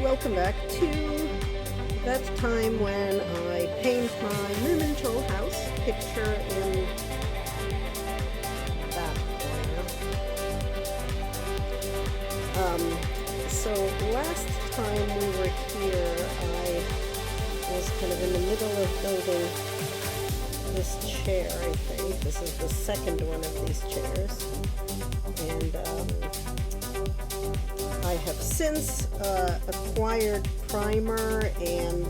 welcome back to that time when I paint my Moominghouse picture in that corner. So last time we were here, I was kind of in the middle of building this chair, I think. This is the second one of these chairs. And I have since acquired primer and,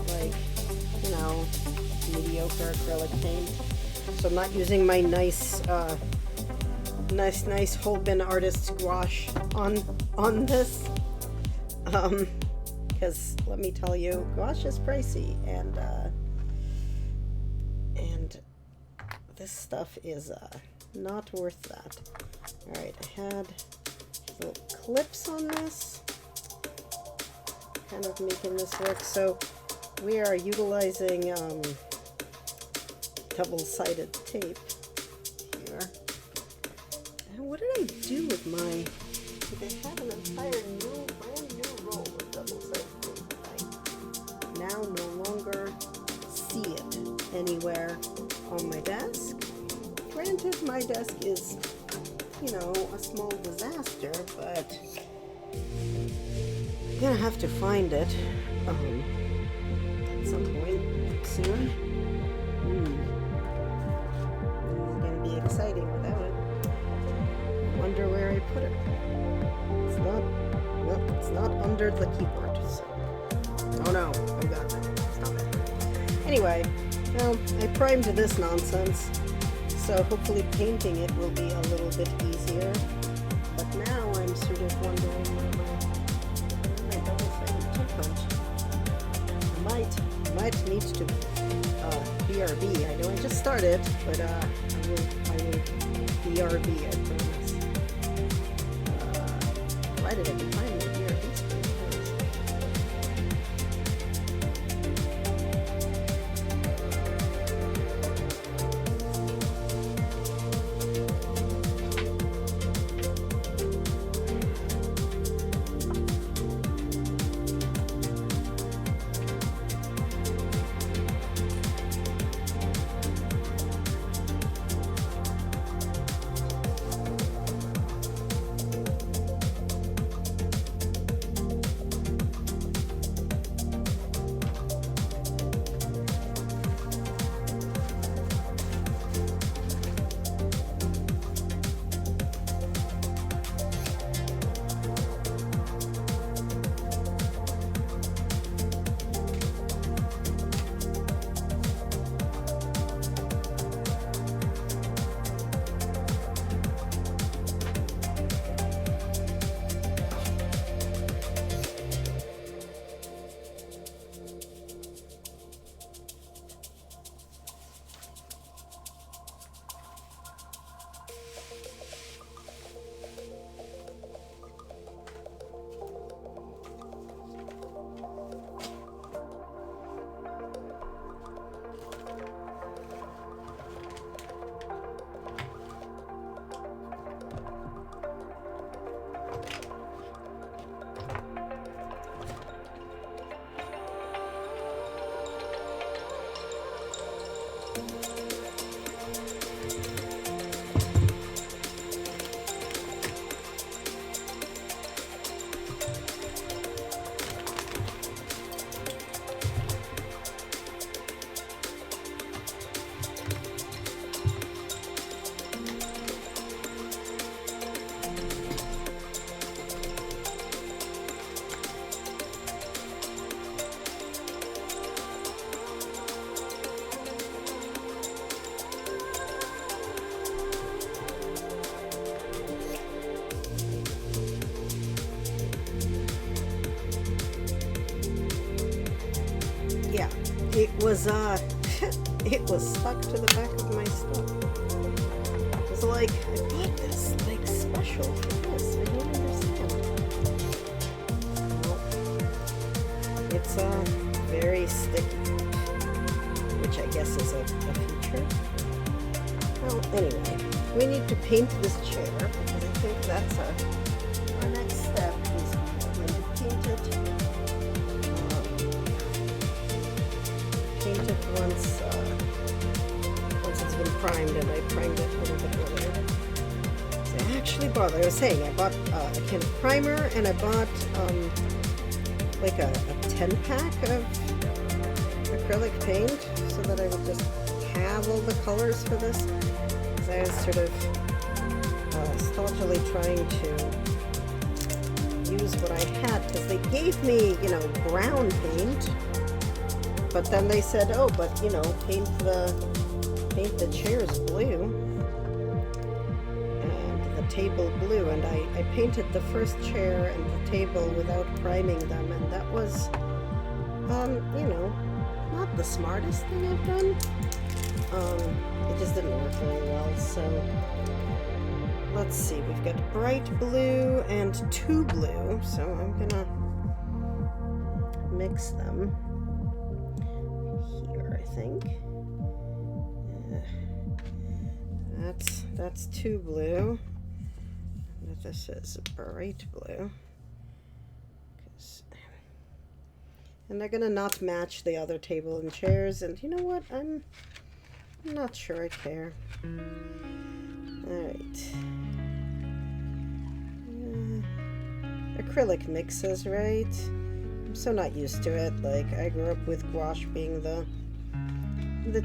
like, you know, mediocre acrylic paint. So I'm not using my nice Holbein Artist's gouache on this, because let me tell you, gouache is pricey, and this stuff is not worth that. All right, I had little clips on this, kind of making this work. So we are utilizing double-sided tape here. And what did I do with my? I had an entire brand new roll of double-sided tape. I now no longer see it anywhere on my desk. Granted, my desk is, you know, a small disaster, but I'm gonna have to find it at some point soon. It's gonna be exciting without it. I wonder where I put it. It's not under the keyboard, so. Oh no, I got it. Stop it. Anyway, well, I primed this nonsense, so hopefully painting it will be a little bit easier. But now I'm sort of wondering where my double-sided tape went. I might need to BRB. I know I just started, but I will BRB, I promise. Provided I can find my BRB screen first. It was stuck to the back of my stuff. It was like, I bought this, like, special for this. I don't understand. Well, it's very sticky, which I guess is a feature. Well, anyway, we need to paint this chair, because I think that's our next step, is going to paint it it once it's been primed, and I primed it a little bit earlier. So I actually bought, like I was saying, I bought a can of primer, and I bought like a 10-pack of acrylic paint so that I would just have all the colors for this. Because I was sort of stealthily trying to use what I had, because they gave me, you know, brown paint, but then they said, oh, but you know, paint the chairs blue and the table blue, and I painted the first chair and the table without priming them, and that was you know, not the smartest thing I've done. It just didn't work very well. So let's see, we've got bright blue and 2 blue, so I'm gonna mix them here, I think. That's 2 blue. This is bright blue. And they're gonna not match the other table and chairs, and you know what? I'm not sure I care. Alright. Acrylic mixes, right? I'm so not used to it. Like, I grew up with gouache being the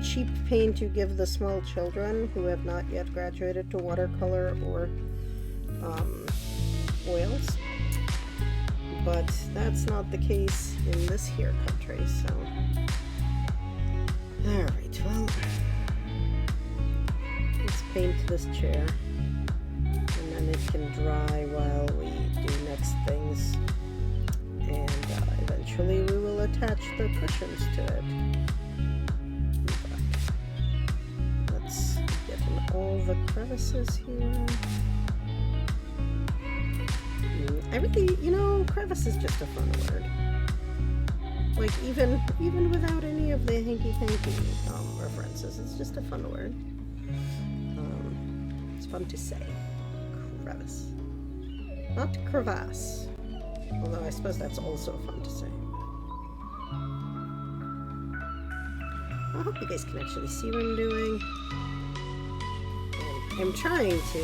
cheap paint you give the small children who have not yet graduated to watercolor or oils. But that's not the case in this here country, so. Alright, well, let's paint this chair, and then it can dry while we do next things, and eventually we will attach the cushions to it. But let's get in all the crevices here. I really, you know, crevice is just a fun word. Like, even without any of the hanky-panky references, it's just a fun word. It's fun to say. Crevice. Not crevasse. Although I suppose that's also fun to say. I hope you guys can actually see what I'm doing. And I'm trying to,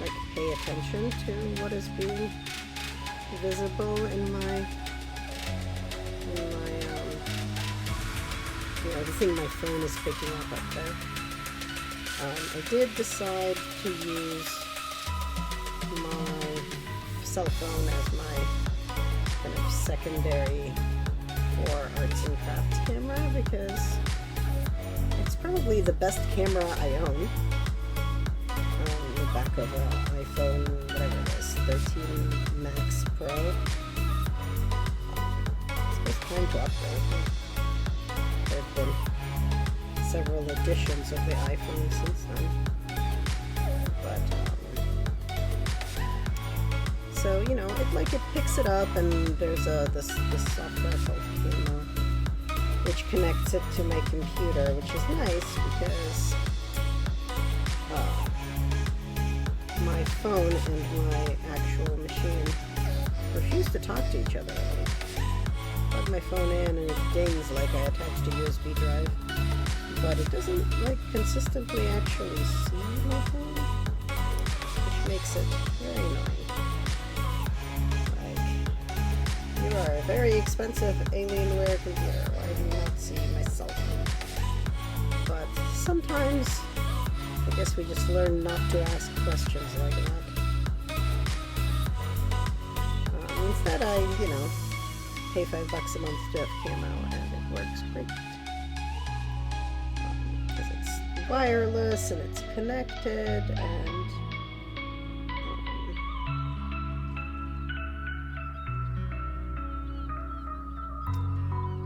like, pay attention to what is being visible in my you know, the thing my phone is picking up there. I did decide to use my cell phone as my kind of secondary for arts and crafts camera, because it's probably the best camera I own. The back of an iPhone, whatever it is, 13 Max Pro. It's time to upgrade. There have been several editions of the iPhone since then. But, so, you know, it picks it up, and there's this software called Camera, which connects it to my computer, which is nice because my phone and my actual machine refuse to talk to each other. I plug my phone in and it dings like I attached a USB drive, but it doesn't like consistently actually see my phone, which makes it very annoying. Like, you are a very expensive Alienware computer. Why do you not see my cell phone? But sometimes I guess we just learn not to ask questions like that. Instead, I, you know, pay $5 a month to have camo, and it works great. Because it's wireless and it's connected, and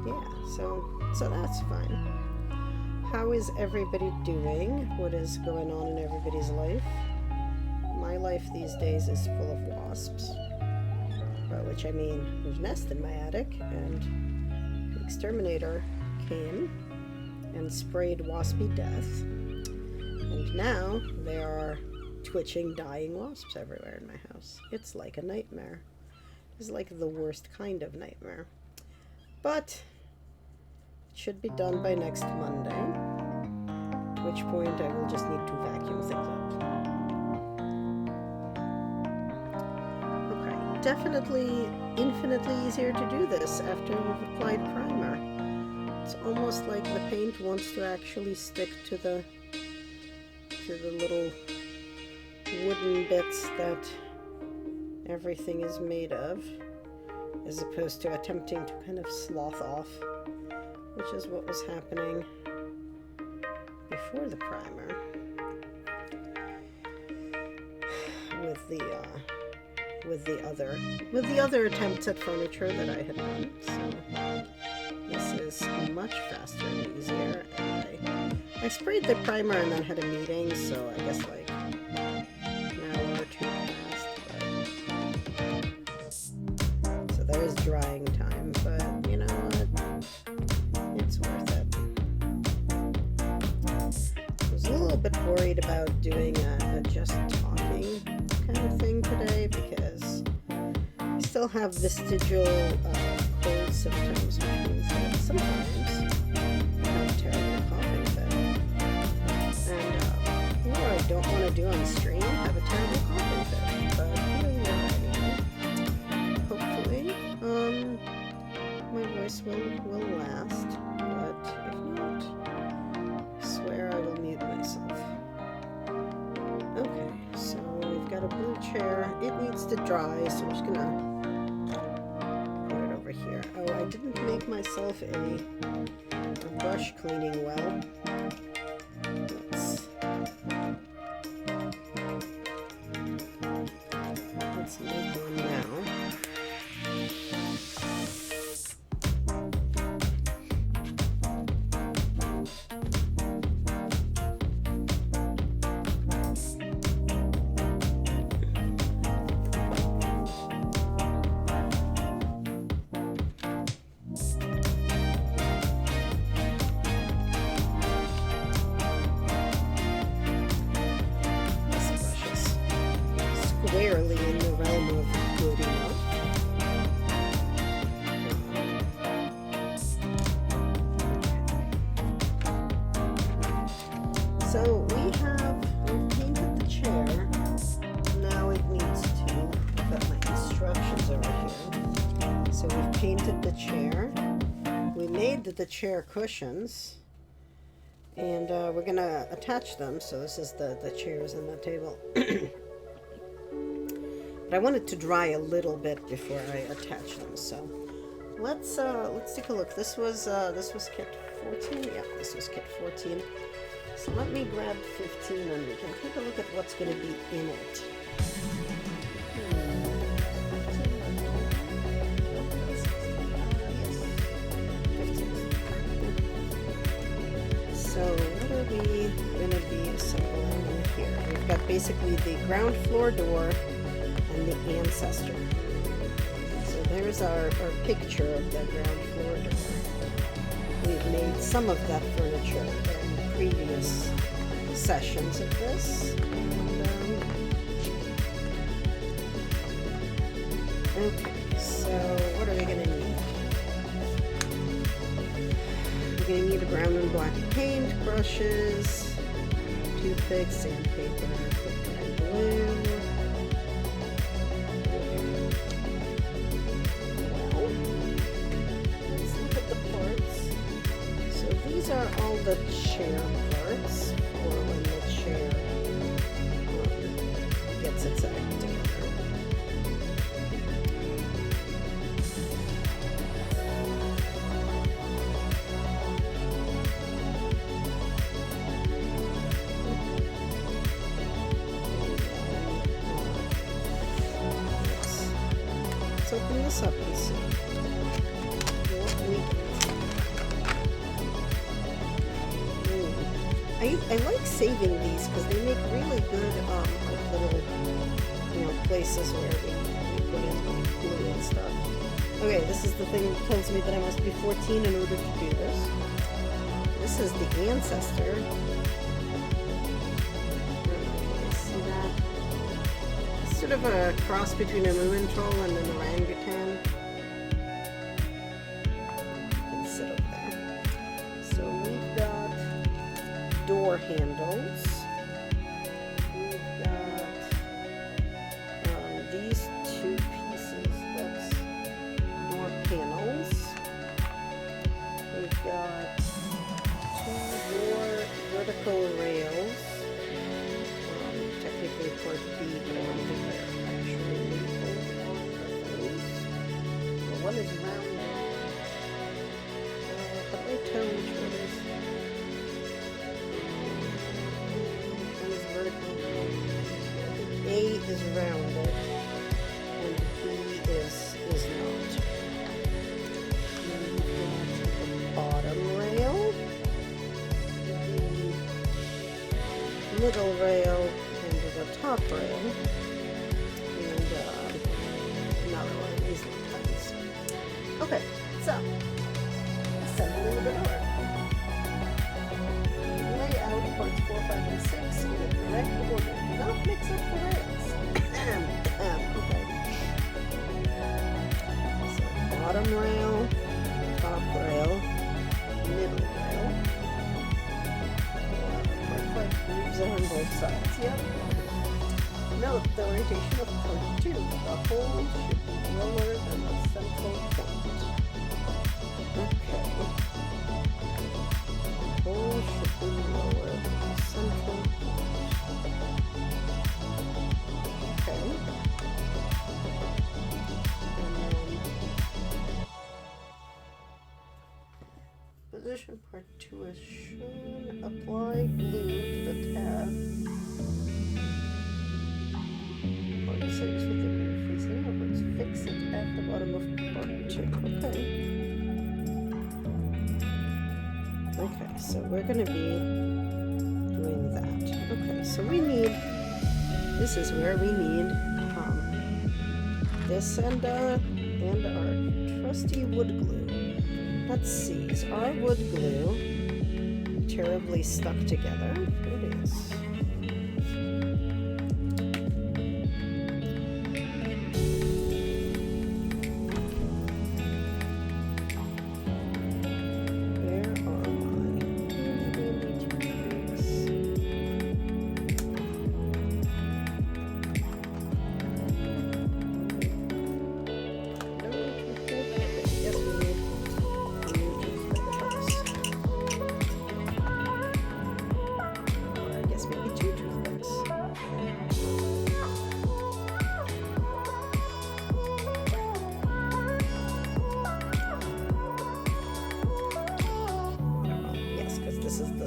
yeah, so that's fine. How is everybody doing? What is going on in everybody's life? My life these days is full of wasps. By which I mean, there's a nest in my attic, and the exterminator came and sprayed waspy death. And now there are twitching, dying wasps everywhere in my house. It's like a nightmare. It's like the worst kind of nightmare. But should be done by next Monday, at which point I will just need to vacuum things up. Okay, definitely infinitely easier to do this after you've applied primer. It's almost like the paint wants to actually stick to the little wooden bits that everything is made of, as opposed to attempting to kind of slough off, which is what was happening before the primer with the other attempts at furniture that I had done. So this is much faster and easier. And I sprayed the primer and then had a meeting, so I guess like an hour or two passed. But so there is drying time, but you know what? It's worth it. I was a little bit worried about doing a just talking kind of thing today because I still have vestigial cold symptoms, which means that sometimes I have a terrible coughing fit. And what I don't want to do on stream, have a terrible coughing fit. But here we are anyway. Hopefully, my voice will last. But if not, I swear I will mute myself. Okay, so we've got a blue chair. It needs to dry, so I'm just gonna put it over here. Oh, I didn't make myself a brush cleaning well. Let's make one now. Squarely in the realm of good enough. So we've painted the chair. Now it needs to, I've got my instructions over here. So we've painted the chair. We made the chair cushions. And we're gonna attach them. So this is the chairs and the table. But I want it to dry a little bit before I attach them. So let's take a look. This was kit 14. Yeah, this was kit 14. So let me grab 15 and we can take a look at what's going to be in it. So what are we going to be assembling here? We've got basically the ground floor door and the ancestor. So there's our picture of the ground floor door. We've made some of that furniture in previous sessions of this. Okay, so what are we going to need? We're going to need a brown and black paint, brushes, toothpicks, sandpaper, quick dry glue. These are all the chair parts for when the chair gets its act together. Let's open this up and see what we get. I like saving these because they make really good like little places where we put in glue and stuff. Okay, this is the thing that tells me that I must be 14 in order to do this. This is the ancestor. See that? It's sort of a cross between a Moomin troll and an orangutan. You can sit up there. door handles. We've got these two pieces, that's door panels. We've got two door vertical rails, technically for the bead, but I don't think they're actually legal on the things. Well, one is rounded. But I tell which one is. One is vertical. A is rounded, and B is not. And we've got the bottom rail, the middle rail, and the top rail, and another one of these little things. Okay, so assembling the door. Lay out parts 4, 5, and 6 in the correct order. Do not mix up the rails. Okay. So bottom rail, top rail, middle rail. Part 5 grooves are on both sides. Yep. Note the orientation of part 2. The hole should be lower than the central point. Okay. Hole should be lower than the central point. Okay. And then position part 2 is shown. Apply glue to the tab. 46 with the groove facing upwards. Fix it at the bottom of part 2. Okay. Okay, so we're going to be doing that. Okay, so we need, this is where we need this and our trusty wood glue. Let's see, is our wood glue terribly stuck together? It is.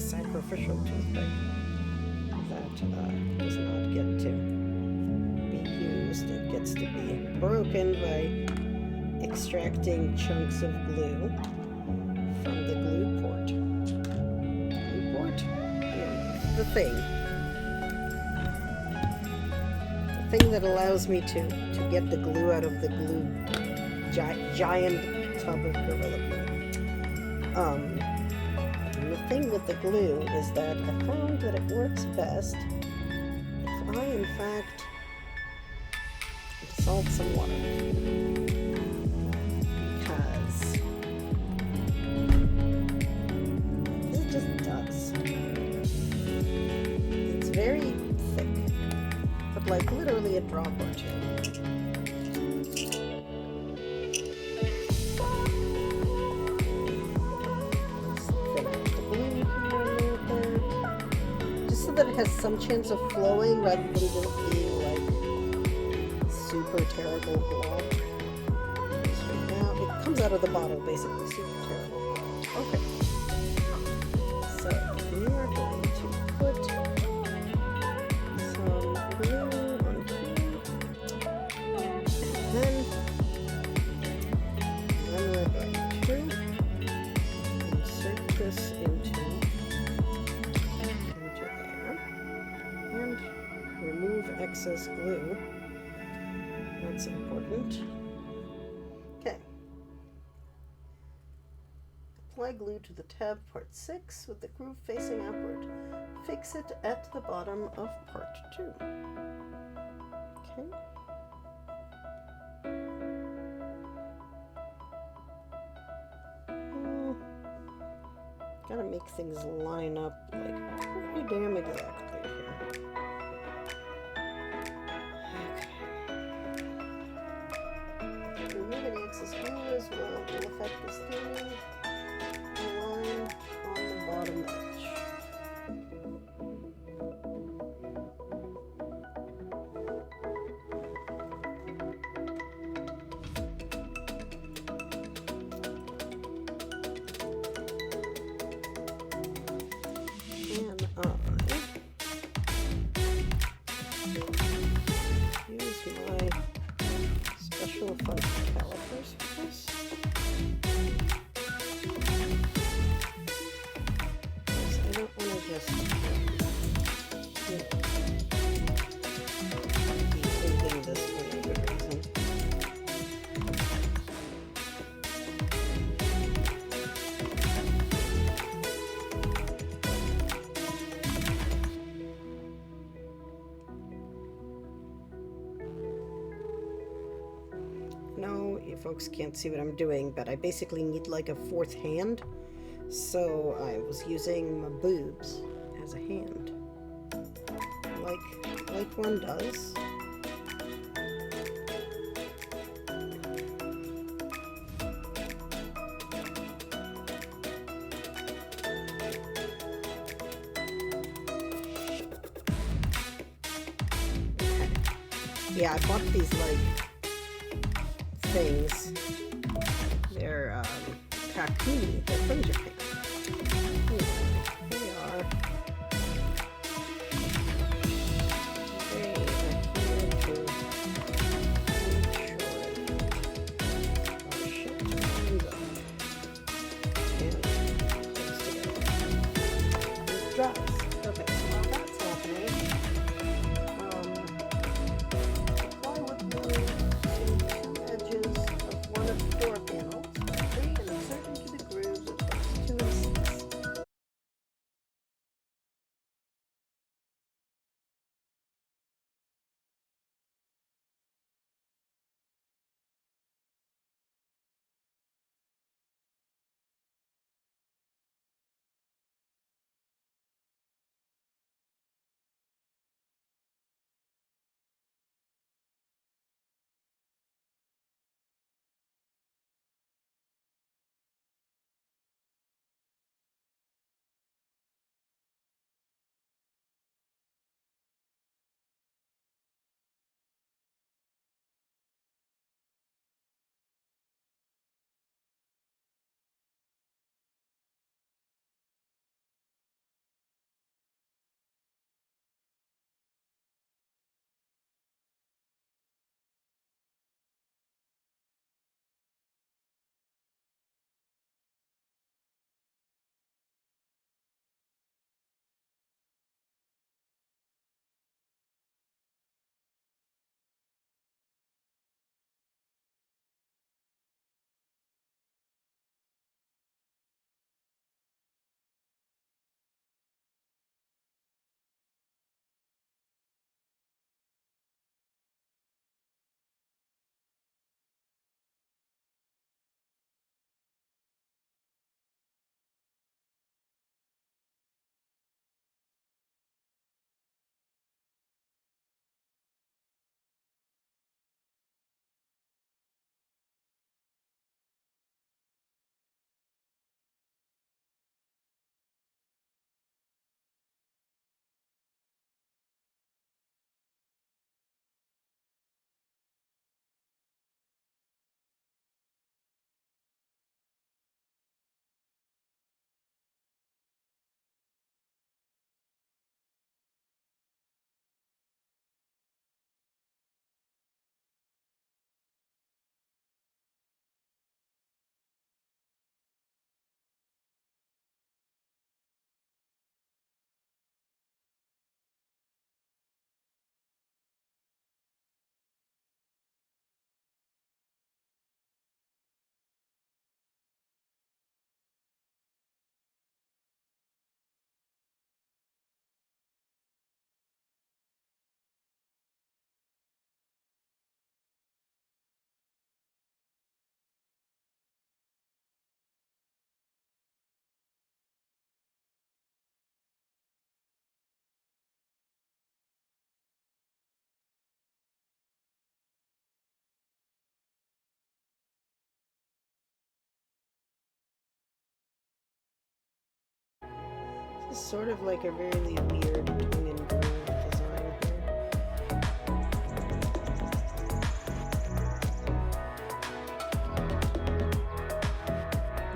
Sacrificial toothpick that does not get to be used. It gets to be broken by extracting chunks of glue from the glue port. Glue port? Yeah, the thing. The thing that allows me to get the glue out of the glue giant tub of Gorilla Glue. The thing with the glue is that I found that it works best if I, in fact, dissolve some water. Because it just does. It's very thick, but like literally a drop or two. That it has some chance of flowing rather than just being like super terrible blob. Right now, it comes out of the bottle basically super terrible. Okay, so we are going to put some glue on here, and then we're going to insert this into remove excess glue. That's important. Okay. Apply glue to the tab part 6 with the groove facing upward. Fix it at the bottom of part 2. Okay. Gotta make things line up like pretty damn exactly here. Okay. Removing excess glue as well will affect the staining line on the bottom edge. And I use my special fuzz calipers for this. Because I don't want to just be holding this for no good reason. No, you folks can't see what I'm doing, but I basically need like a fourth hand. So I was using my boobs as a hand. Like one does. Okay. Yeah, I bought these like things. They're kakuni. They're from Japan. Anyway, they are. They are here to make sure our shit lines up and goes together. It drops. Okay, so while that's happening, apply wood glue to two edges of one of the door panels, and insert into the grooves of holes 2 and 6. It's sort of like a really weird tongue and groove design here.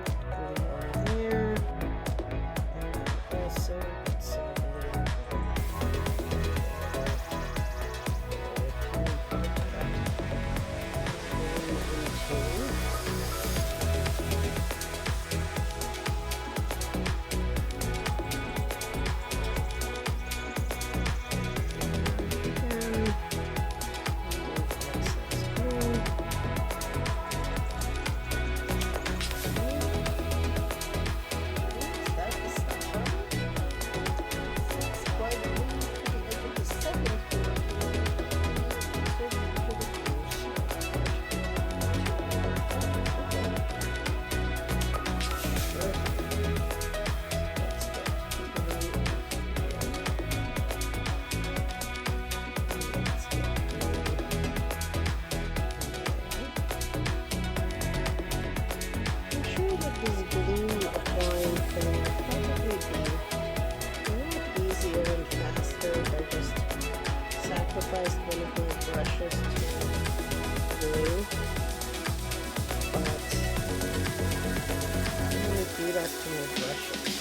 Glue on there. And also put some glue. Sacrificed one of my brushes to glue, but I'm going to do that to my brushes.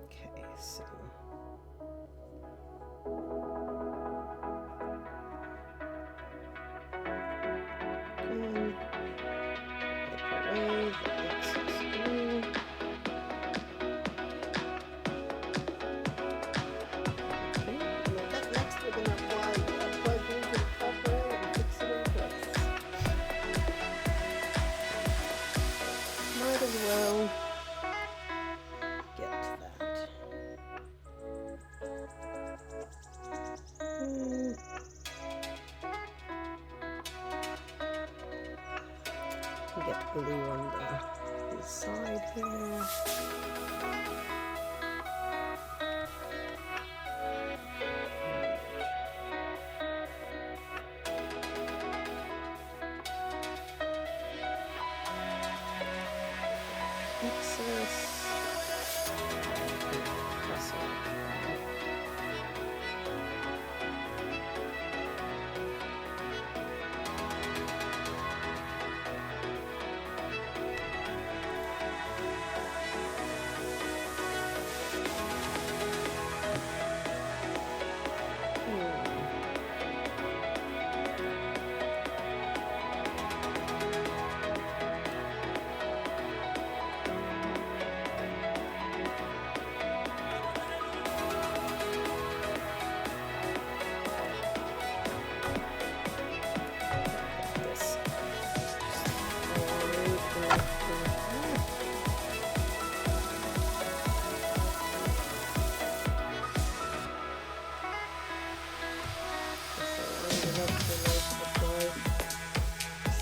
Okay, so again, wipe away the excess glue. Might as well get that. Get glue on the side here. Excess. Press it.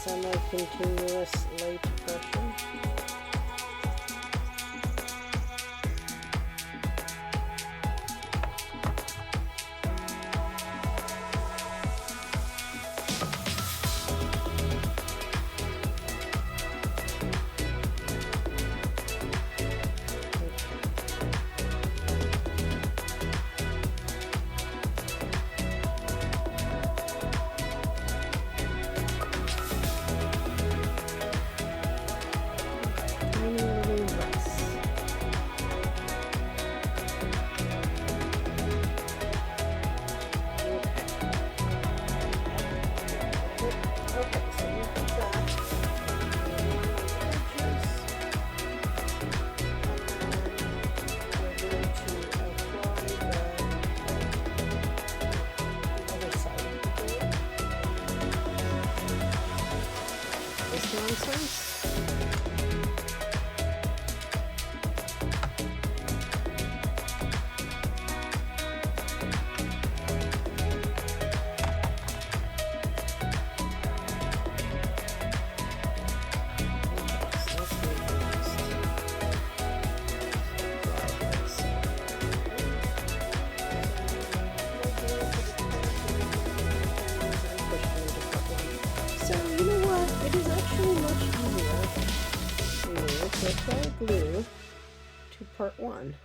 Semi-continuous light pressure. Nonsense. So, you know what? It is actually much easier to apply glue to part 1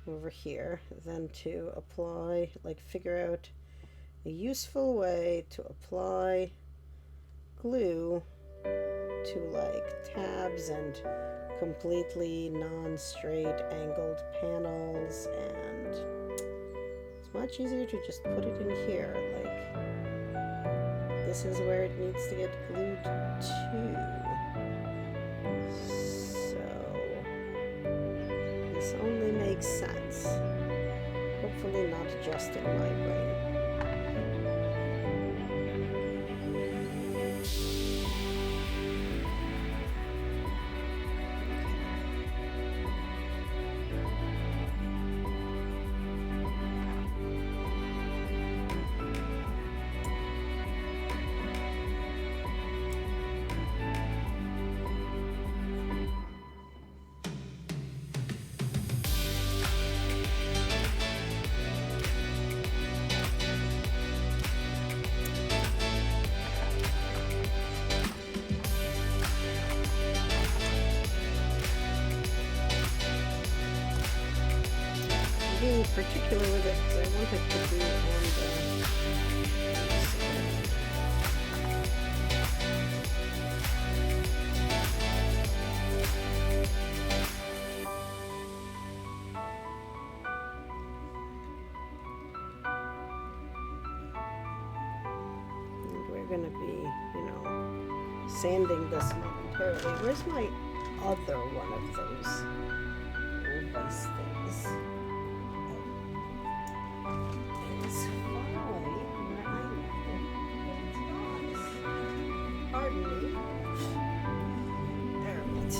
over here, then to apply, like, figure out a useful way to apply glue to like tabs and completely non-straight angled panels, and it's much easier to just put it in here. Like, this is where it needs to get glued to. So this only makes sense. Hopefully not just in my brain. Being particular with it because I want it to be on the and we're going to be, sanding this momentarily. Where's my other one of those these things? Pardon me. There it is.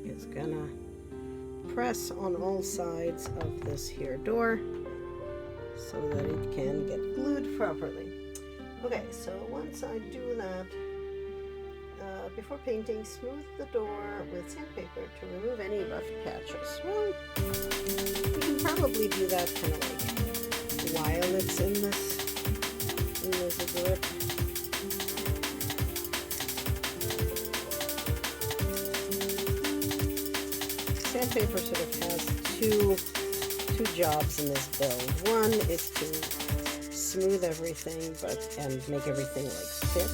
Is gonna press on all sides of this here door so that it can get glued properly. Okay, so once I do that, before painting, smooth the door with sandpaper to remove any rough patches. Well, you can probably do that kind of like while it's in this grip. Sandpaper sort of has two jobs in this build. One is to smooth everything and make everything like fit.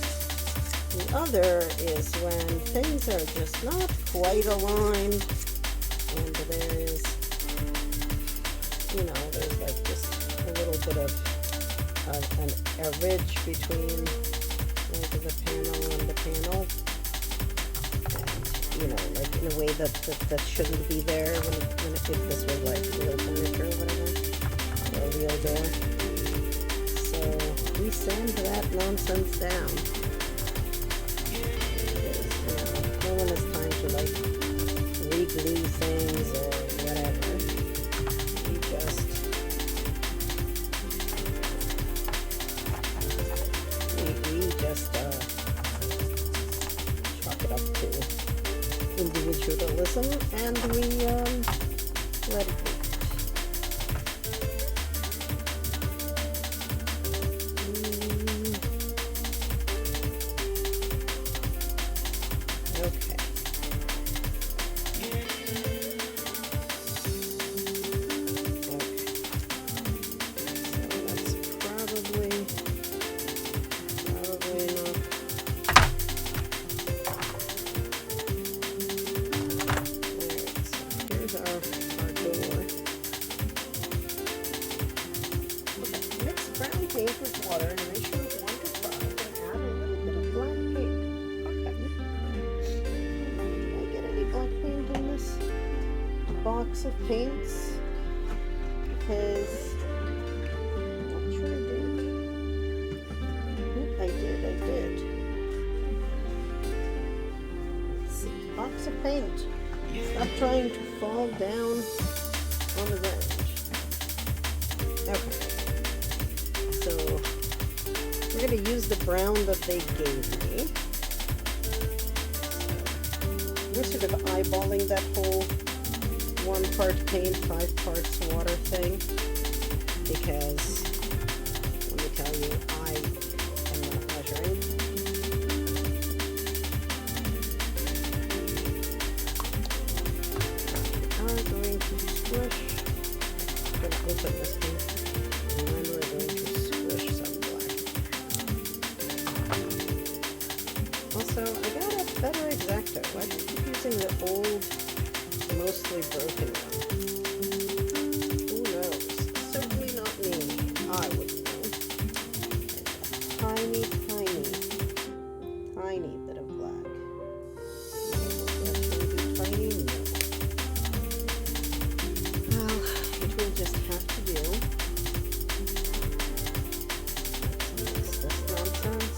The other is when things are just not quite aligned and there is, there's like just a little bit of a ridge between the panel and the panel. Like in a way that shouldn't be there if this was like real furniture or whatever, or a real door. So we sand that nonsense down. Because, no one has time to like re-glue things or whatever. We just chalk it up to individualism, and we let it be. Okay. box of paints because I'm not sure I did. I did. Let's see. Box of paint. Stop trying to fall down on the ground. Okay. So we're going to use the brown that they gave me. We're sort of eyeballing that whole 1 part paint, 5 parts water thing because, let me tell you, I am not measuring. We are going to squish. I'm going to open this thing and then we're going to squish some black. Also, I got a better X-Acto. Why do I keep using the old, mostly broken one? Who knows? Certainly not me. I wouldn't know. Tiny, tiny bit of black. Tiny, no. Well, it will just have to do. Let's mix this nonsense.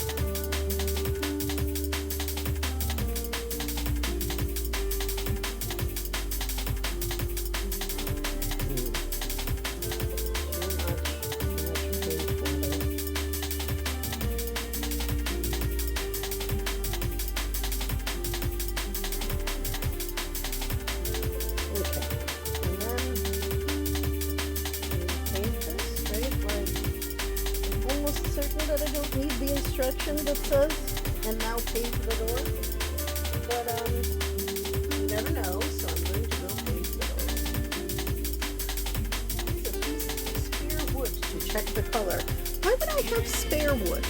Instruction that says, and now paint the door, but you never know, so I'm going to go paint the door. Use a piece of spare wood to check the color. Why would I have spare wood?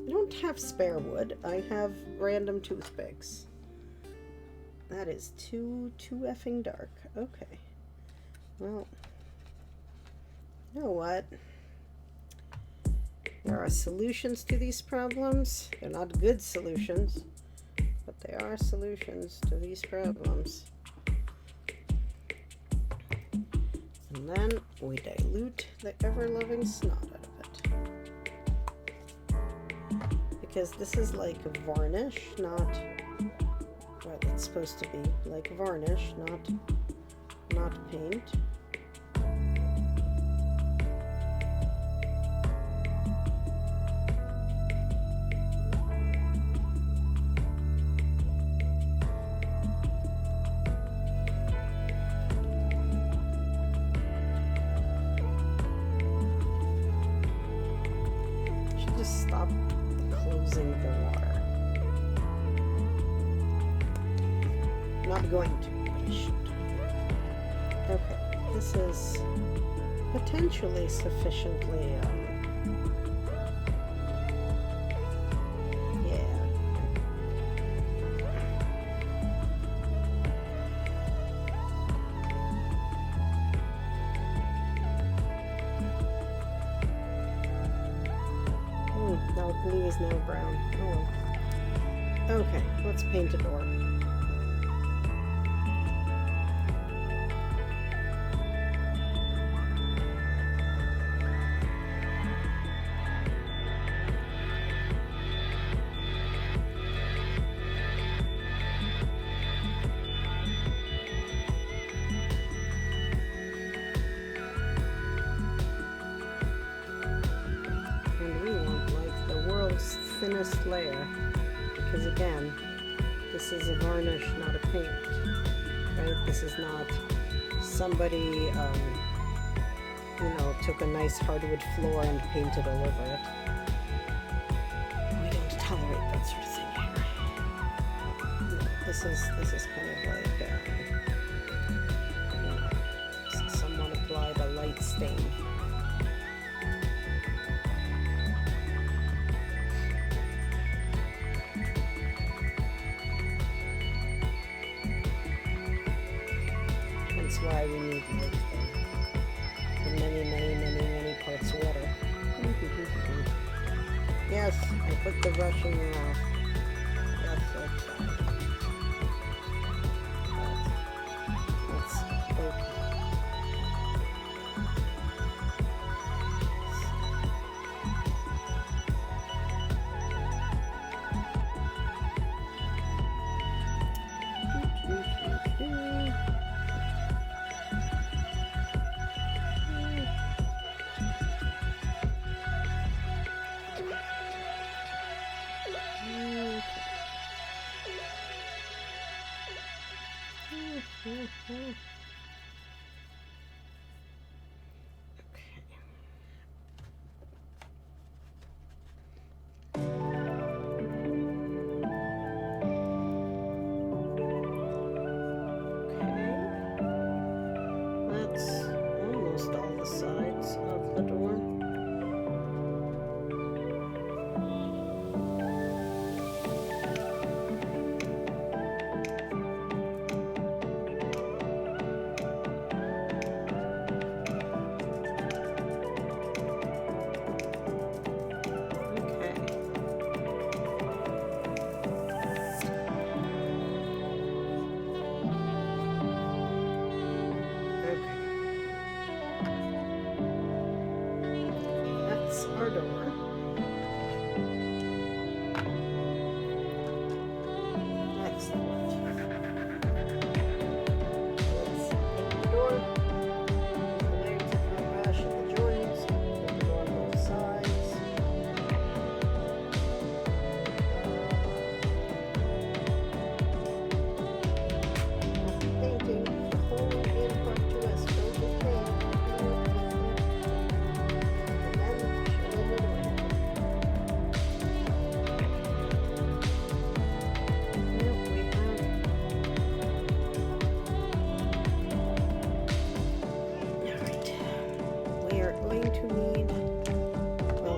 I don't have spare wood, I have random toothpicks. That is too effing dark. Okay, well, you know what? There are solutions to these problems. They're not good solutions, but they are solutions to these problems. And then we dilute the ever-loving snot out of it. Because this is like a varnish, not what it's supposed to be. Like varnish, not paint. Stop closing the water. Not going to, but I should. Okay, this is potentially sufficiently, yeah. Our blue is now brown. Oh well. Okay, let's paint a door. Thinnest layer, because again, this is a varnish, not a paint, right? This is not somebody, took a nice hardwood floor and painted all over it. We don't tolerate that sort of thing here. No, this is kind of like someone applied a light stain. Why we need like the many parts water. Yes, I put the brush in your mouth. Yes, that's fine.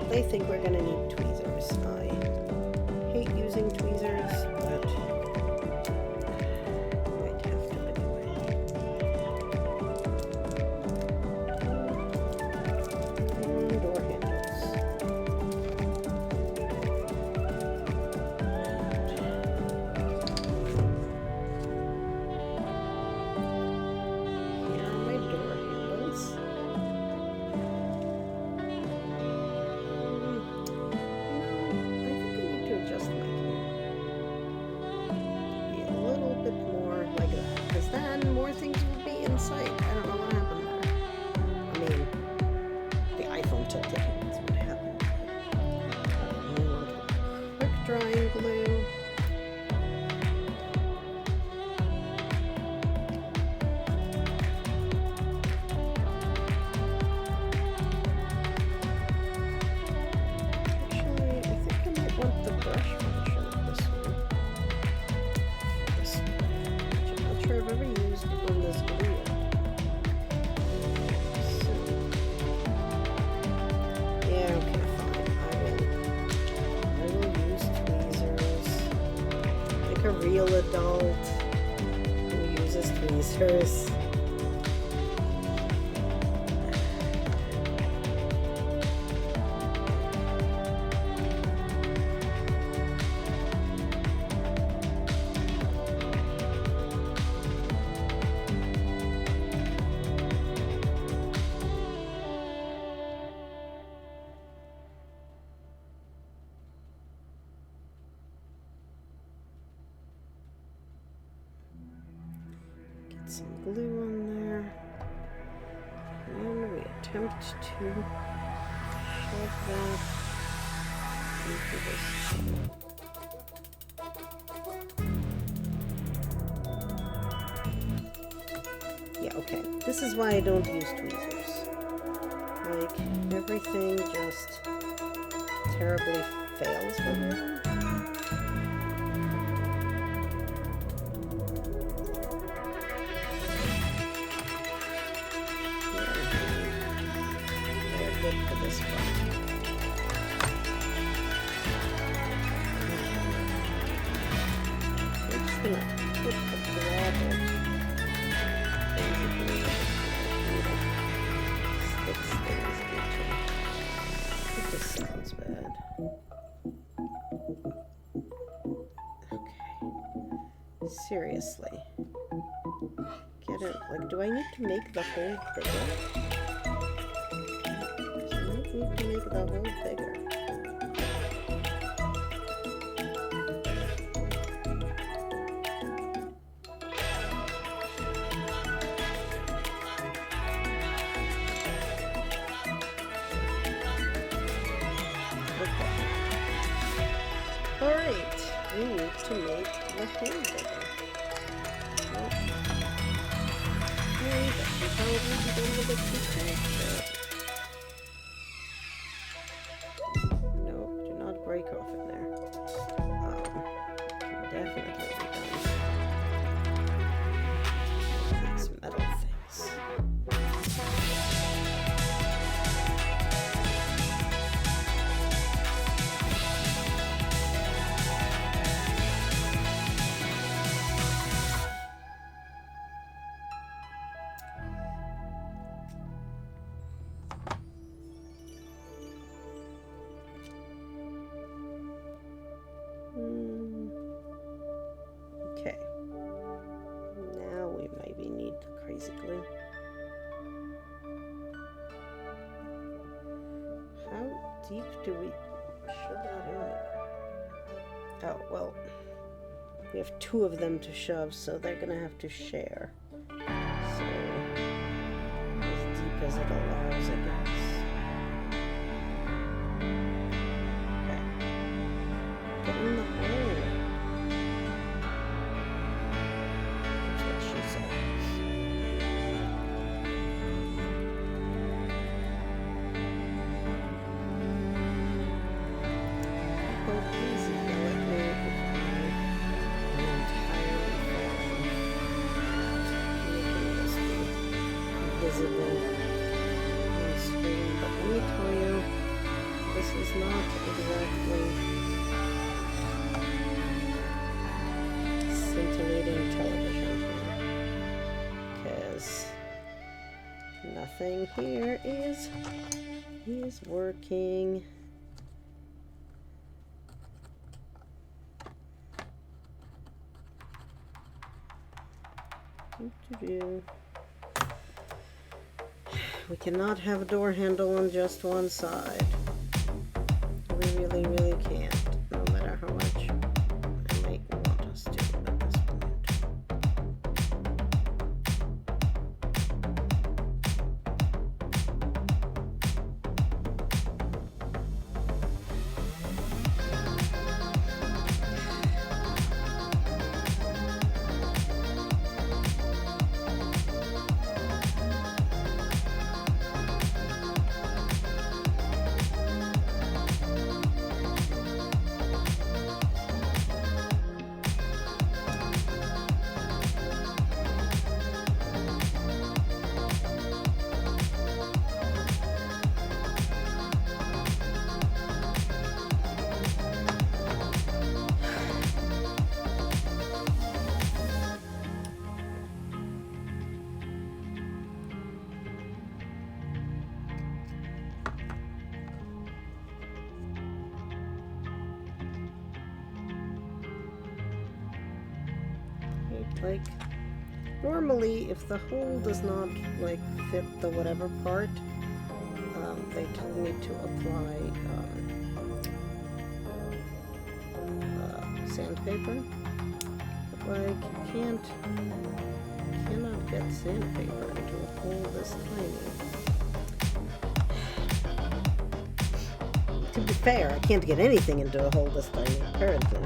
They think we're going to need tweezers. I hate using tweezers, but I might have to anyway. And door handles. Here are my door handles. Just like here. Be a little bit more like that, because then more things will be in sight. I don't know what happened there. I mean, the iPhone took it. That's what happened. We want quick drying glue. A real adult who uses tweezers. Some glue on there, and we attempt to shove that into this. Yeah, okay. This is why I don't use tweezers. Like, everything just terribly fails for me. For this one. We're just gonna put the blob of sticks things into. It just sounds bad. Okay. Seriously. Get it? Like, do I need to make the hole bigger? Need to make the hole bigger. Okay. Alright, we need to make the hole bigger. Oh. Nope, do not break off in there. Can definitely be done. These metal things. Okay. Now we maybe need the crazy glue. How deep do we shove that in? Oh, well, we have 2 of them to shove, so they're gonna have to share. So, as deep as it allows, I guess. Okay. Get in the hole. That's what she said. Oh, please, if you let me, if I am entirely making this be visible on the screen. But let me tell you, this is not exactly scintillating television here, because nothing here is working. We cannot have a door handle on just one side. We really, really can't, no matter how much I might want us to at this point. Like, normally if the hole does not like fit the whatever part, they tell me to apply sandpaper, but like you cannot get sandpaper into a hole this tiny. To be fair, I can't get anything into a hole this tiny, apparently.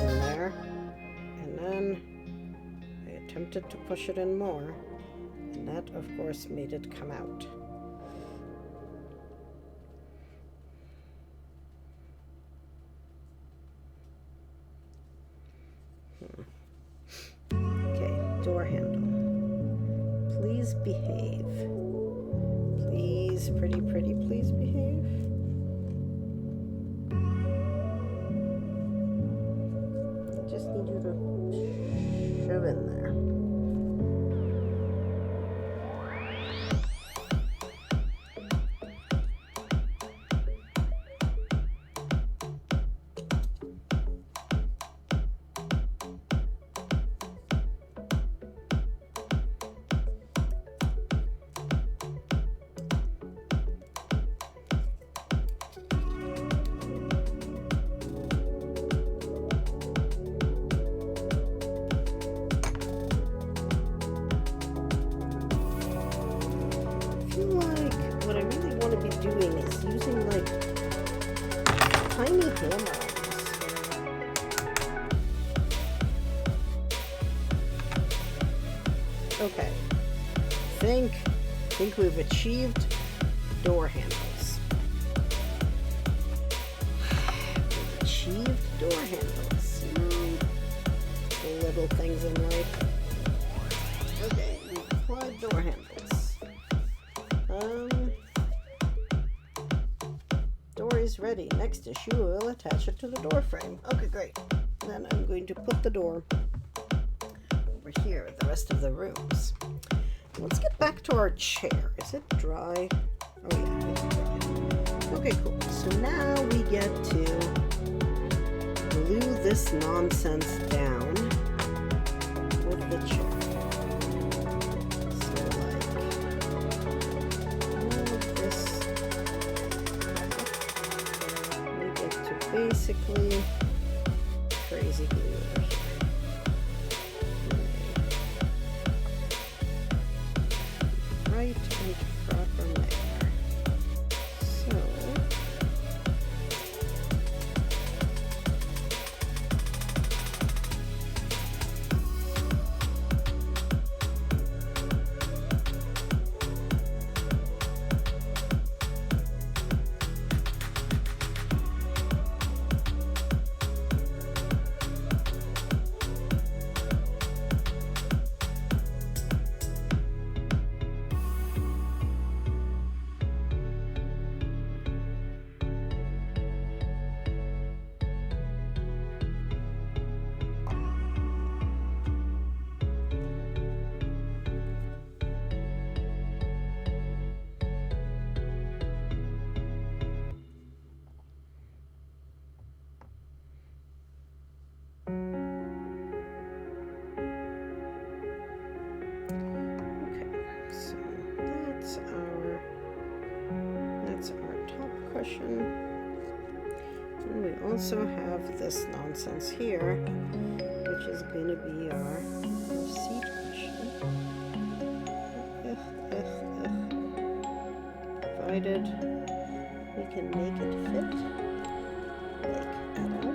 In there, and then attempted to push it in more, and that, of course, made it come out. Okay, door handle. Please behave. Please, pretty, please behave. I just need you to shove in there. Doing is using like tiny hammer-ons. Okay, think we've achieved door handles. We've achieved door handles. The little things in life. Okay, we've applied door handles. Door is ready. Next issue, we'll attach it to the door frame. Okay, great. Then I'm going to put the door over here at the rest of the rooms. Let's get back to our chair. Is it dry? Oh yeah, it's dry. Okay, cool. So now we get to glue this nonsense down with the chair. Basically, crazy glue over here. Right and proper there. So, and we also have this nonsense here, which is going to be our seat cushion. Provided we can make it fit like that.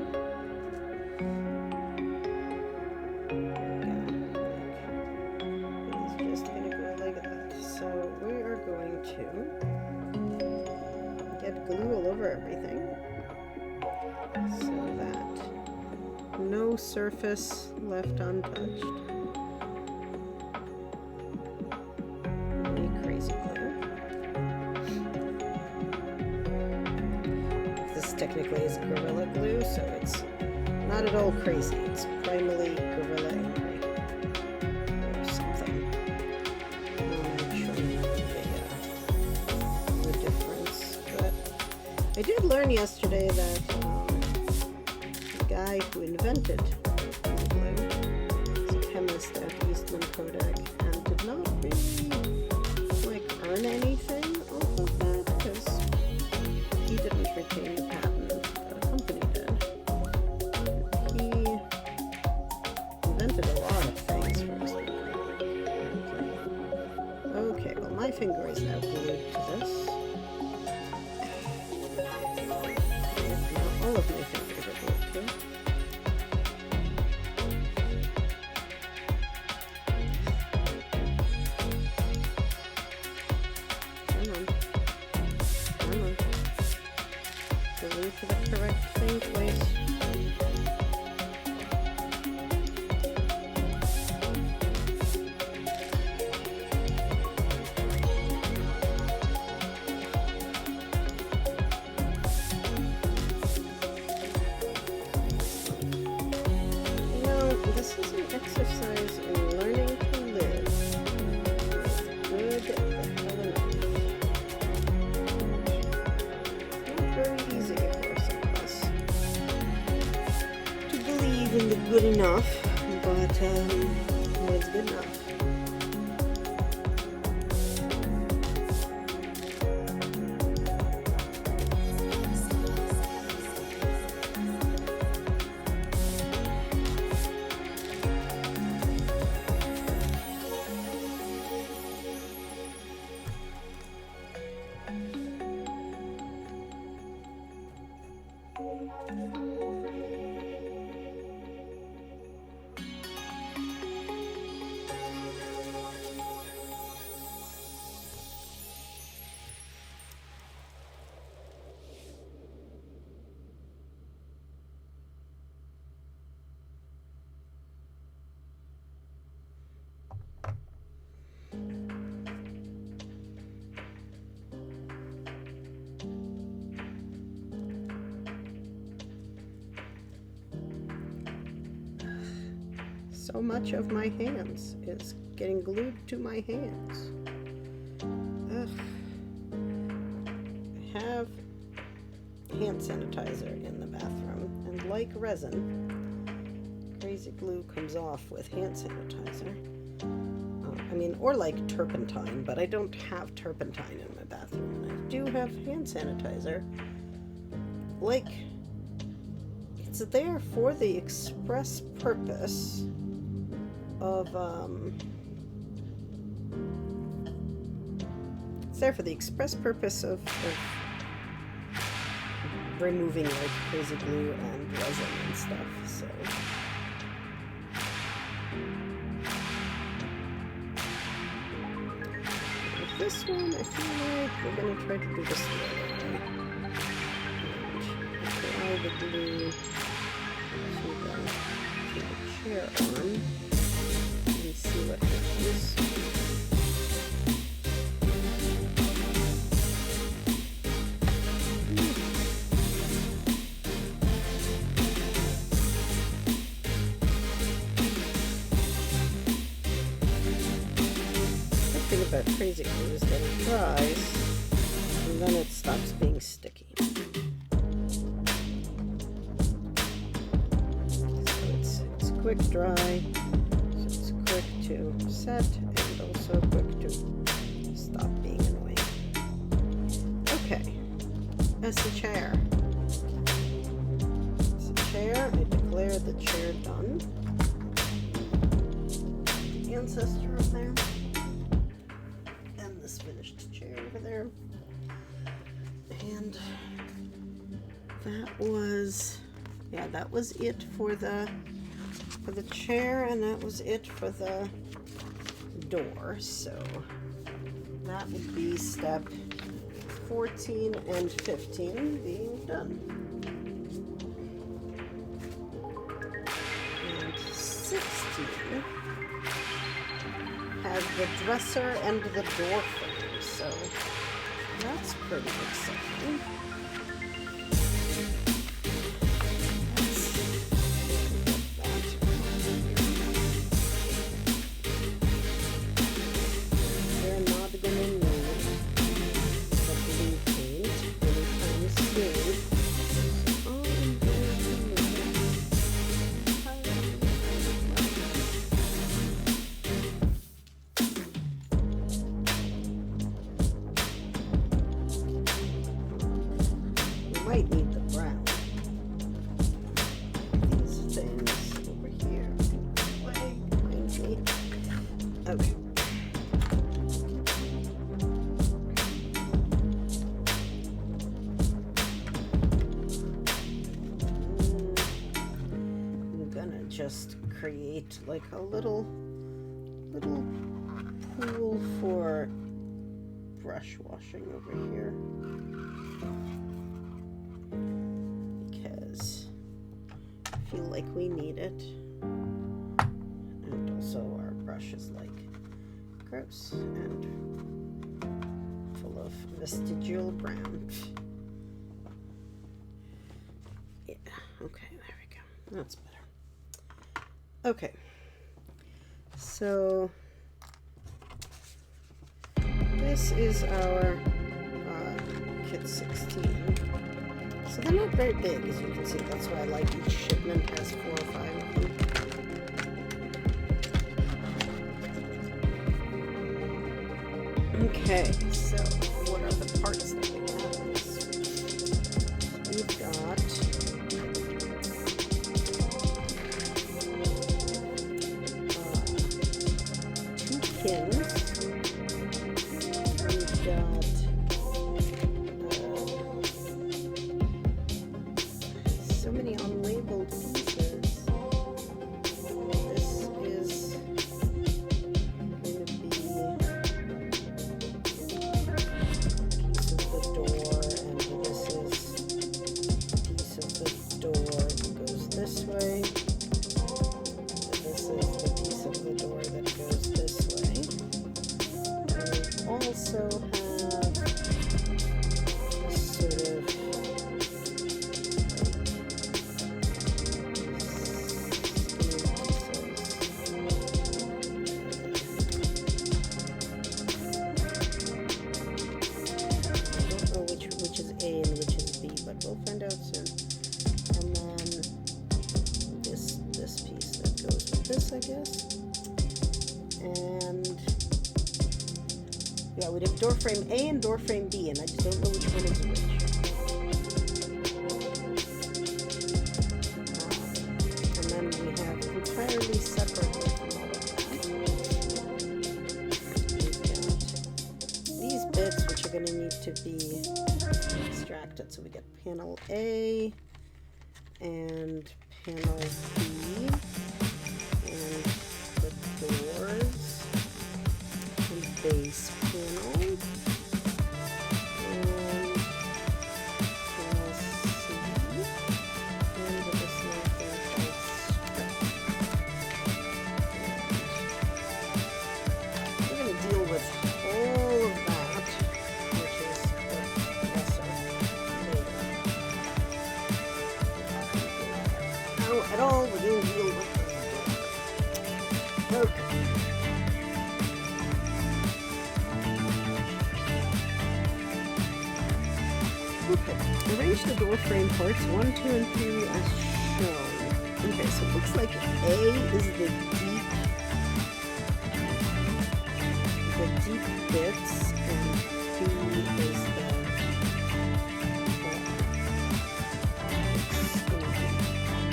It's just going to go like that. So we are going to get glue all over everything so that no surface left untouched. Really crazy glue. This technically is Gorilla Glue, so it's not at all crazy. It's primarily Gorilla Angry or something. I'm not sure the difference, but I did learn yesterday that the guy who invented glue is a chemist at Eastman Kodak and did not really earn anything off of that because he didn't retain the patent that a company did. He invented a lot of things for his Okay, well my finger is now glued to this. All of my fingers are glued to. Aim for the correct thing, please. This is an exercise in learning to live. Good enough. Not very easy for some of us to believe in the good enough, but it's good enough. So much of my hands is getting glued to my hands. Ugh. I have hand sanitizer in the bathroom, and like resin, crazy glue comes off with hand sanitizer. Or like turpentine, but I don't have turpentine in my bathroom. And I do have hand sanitizer. Like, it's there for the express purpose of removing like crazy glue and resin and stuff. So with this one, I feel like we're gonna try to do this the other way. And apply the glue to the chair arm. And see what happens. The thing about crazy glue is that it dries and then it stops being sticky. So it's quick dry. Quick to set and also quick to stop being annoying. Okay, that's the chair. It's the chair. I declare the chair done. The ancestor up there, and this finished chair over there. And that was it for the chair, and that was it for the door. So that would be step 14 and 15 being done. And 16 has the dresser and the door frame, so that's pretty exciting. Might need the brown. These things over here. Way behind me. Okay. I'm gonna just create like a little pool for brush washing over here. feel like we need it. And also our brush is like gross and full of vestigial brown. Yeah, okay, there we go. That's better. Okay, so this is our kit 16. So they're not very big, as you can see. That's why I like each shipment has 4 or 5 of them. Okay, so what are the parts that we have in this? We've got two pins. We've got so many unlabeled pieces. This is going to be piece of the door, and this is piece of the door that goes this way. And this is the piece of the door that goes this way. And we also have this sort of which is A and which is B, but we'll find out soon. And then this piece that goes with this, I guess. And yeah, we'd have door frame A and door frame B, and I just don't know which one is which. And then we have entirely separately from all of that. We've got these bits, which are going to need to be extracted. So we get panel A and panel B and the doors and base panel and panel C and this little thing called strip. We're going to deal with all of that, which is the lesser later. Now, at all, we're going to deal with the door. Okay. Okay, arrange the door frame parts 1, 2, and 3 as shown. Okay, so it looks like A is the deep bits, and B is the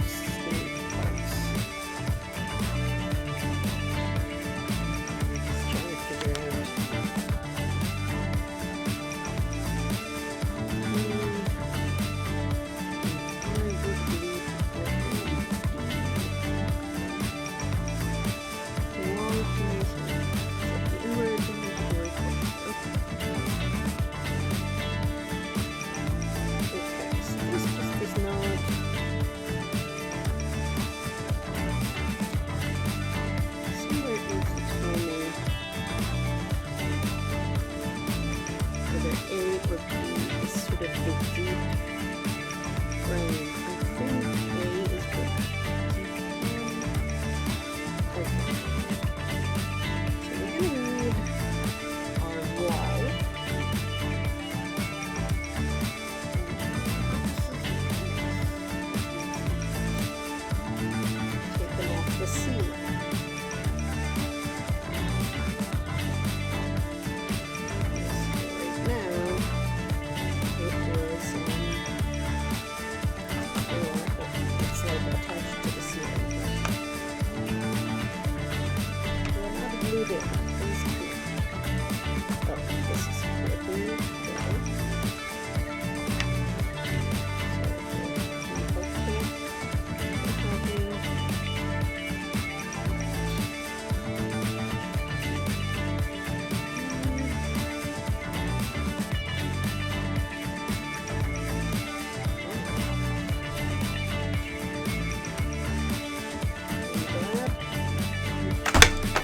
skinny parts. I'm just trying to figure out.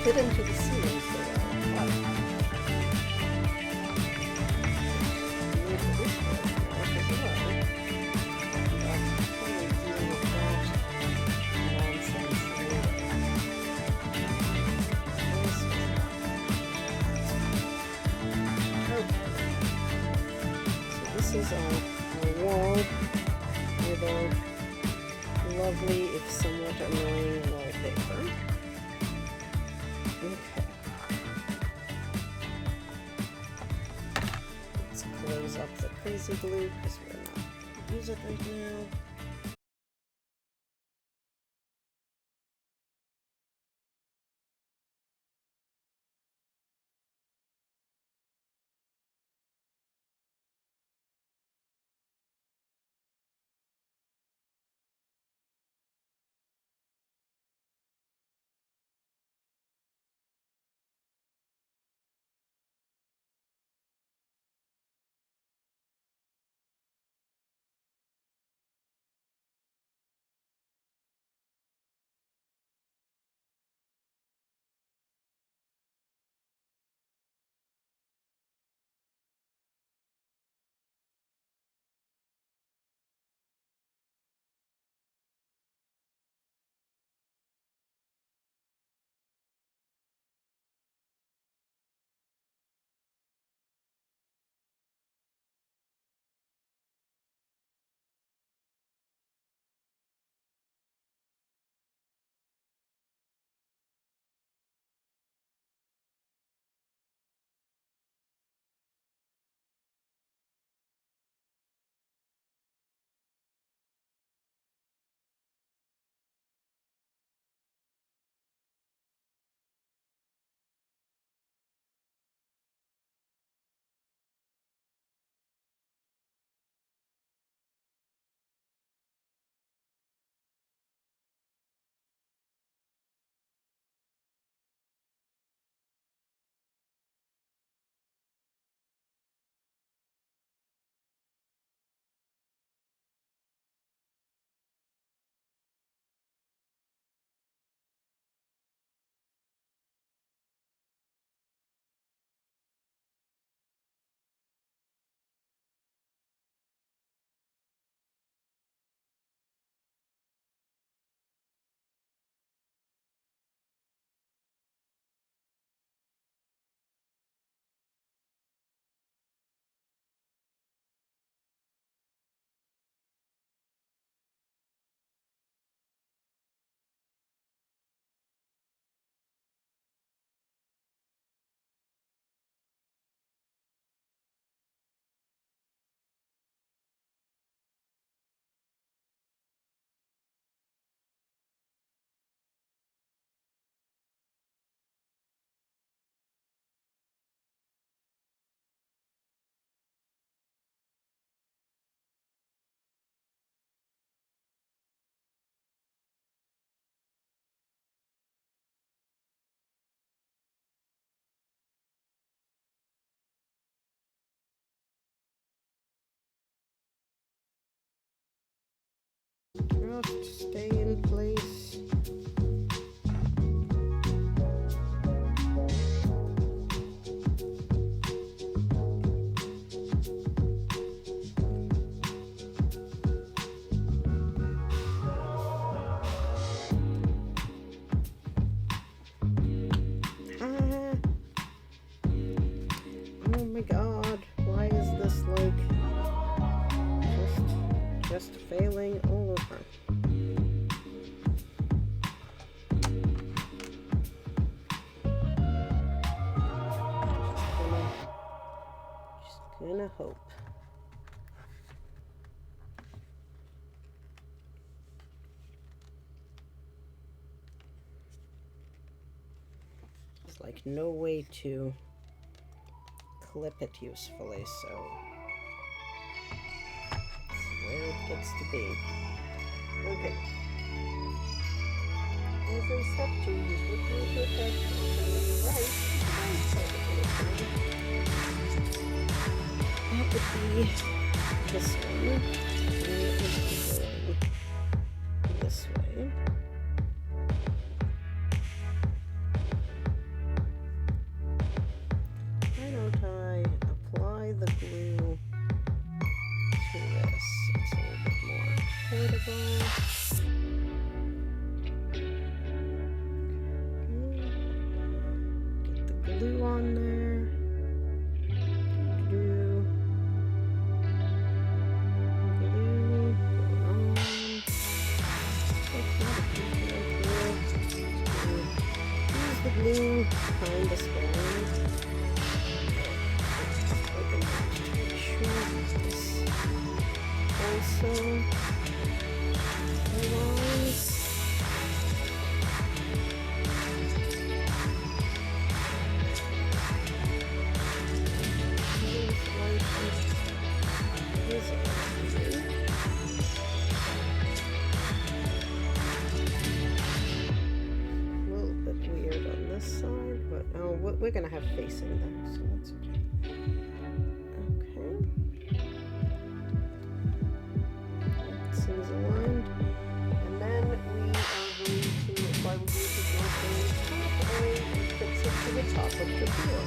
fit into the ceiling so well. Wow. This is our wall with our lovely, if somewhat annoying, wallpaper. Okay. Let's close up the crazy glue because we're not going to use it right now. Just stay in place. Oh my God, why is this like just failing all over? Just gonna hope. There's like no way to clip it usefully, so that's where it gets to be. Okay. As in step 2, use working to effect right. That would be this one. And it would be going this way. unavoidable. Get the glue on there. Glue. Glue. Going on. Use the glue kind of sparingly. Also, lines. A little bit weird on this side, but oh, we're gonna have facing them, so that's okay. Seems aligned, and then we are going to apply the glue to the top and fix it to the top of the door.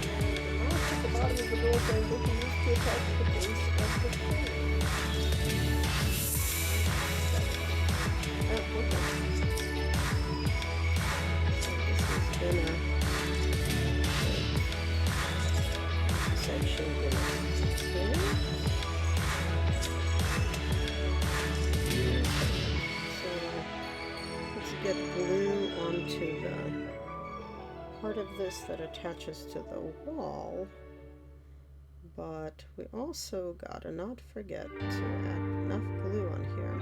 And now at the bottom of the door frame will be used to attach the base of the frame. Okay. So this has been a section here. So let's get glue onto the part of this that attaches to the wall, but we also gotta not forget to add enough glue on here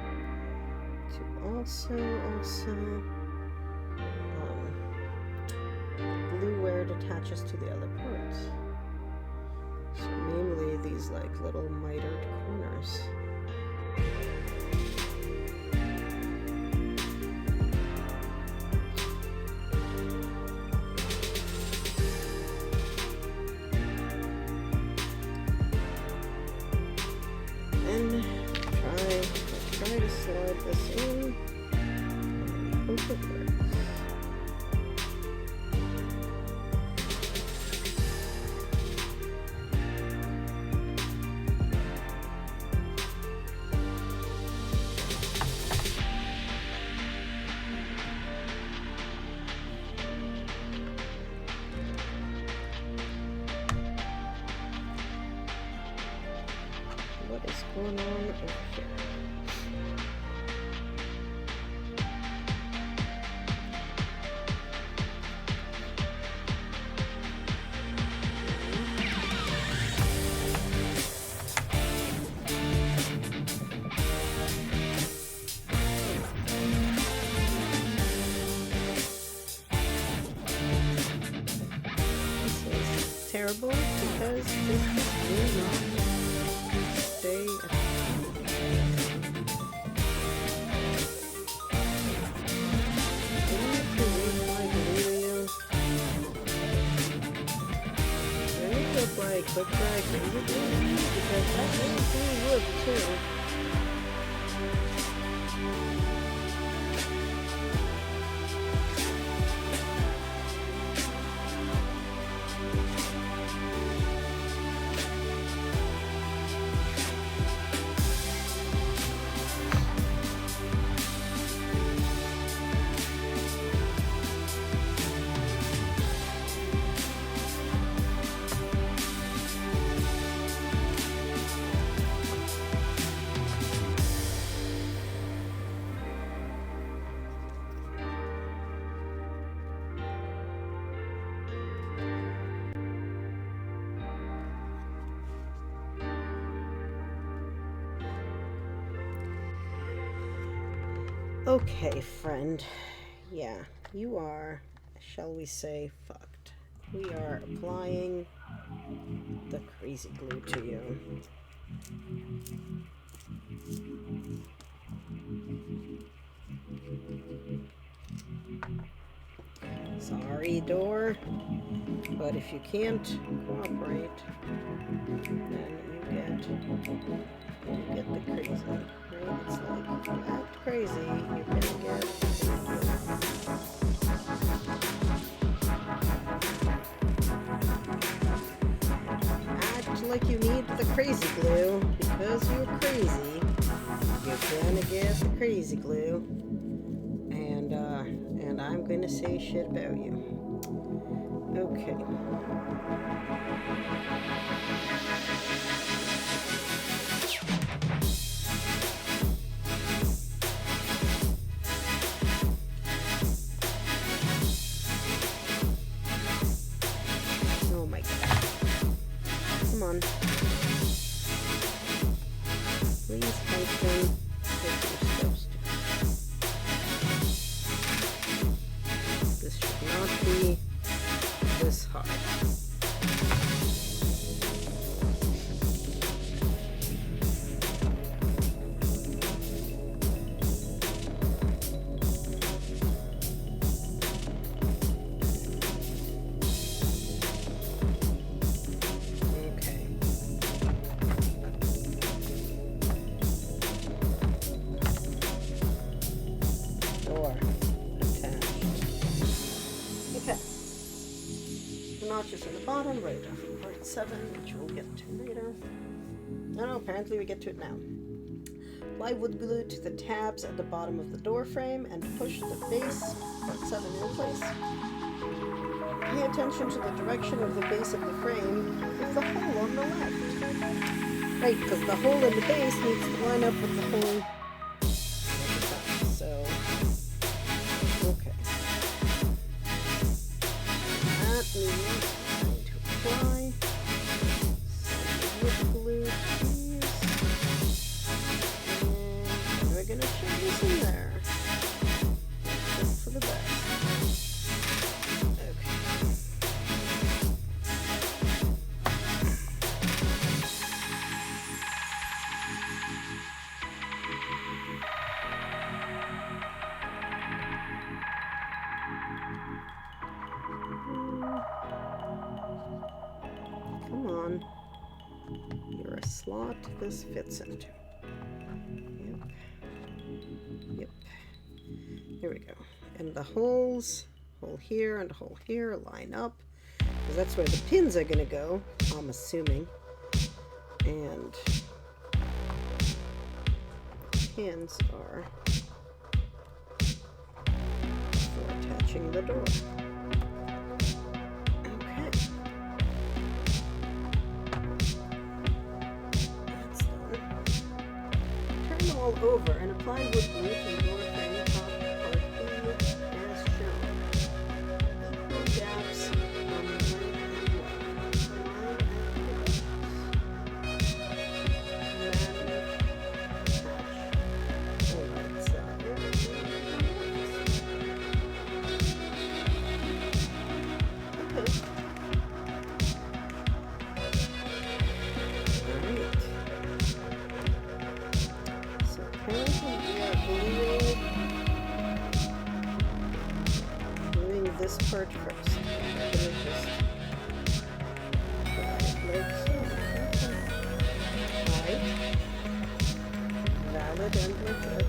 to also glue where it attaches to the other parts. So namely these like little mitered corners. And try to slide this in and hope it works. What is going on over here? This is terrible because this is not stay at quick drag because that will do wood too. Okay, friend. Yeah, you are, shall we say, fucked. We are applying the crazy glue to you. Sorry, door, but if you can't cooperate, then you get the crazy. Right? It's like, if you act crazy, you're gonna get like you need the crazy glue because you're crazy. You're gonna get the crazy glue. And I'm gonna say shit about you. Okay. Oh my god. Come on. Please, Hudson. Take your steps. This should not be this hard. Notches in the bottom, right off part 7, which we'll get to later. No, apparently we get to it now. Apply wood glue to the tabs at the bottom of the door frame and push the base, part 7, in place. Pay attention to the direction of the base of the frame with the hole on the left. Right, because the hole in the base needs to line up with the hole. So, okay. That means I'm going to apply some wood glue to these. And we're going to shove this in there. Hope for the best. Okay. Come on. You're a slot this fits into. Yep. Yep. Here we go. And the holes, hole here and hole here, line up. Because that's where the pins are going to go, I'm assuming. And pins are for attaching the door. All over and apply wood glue to the door frame top part B as shown. Equal gaps on the right and left. Line and attach the right side. Okay. This part first. I'm gonna just like so. Right. Valid and legit.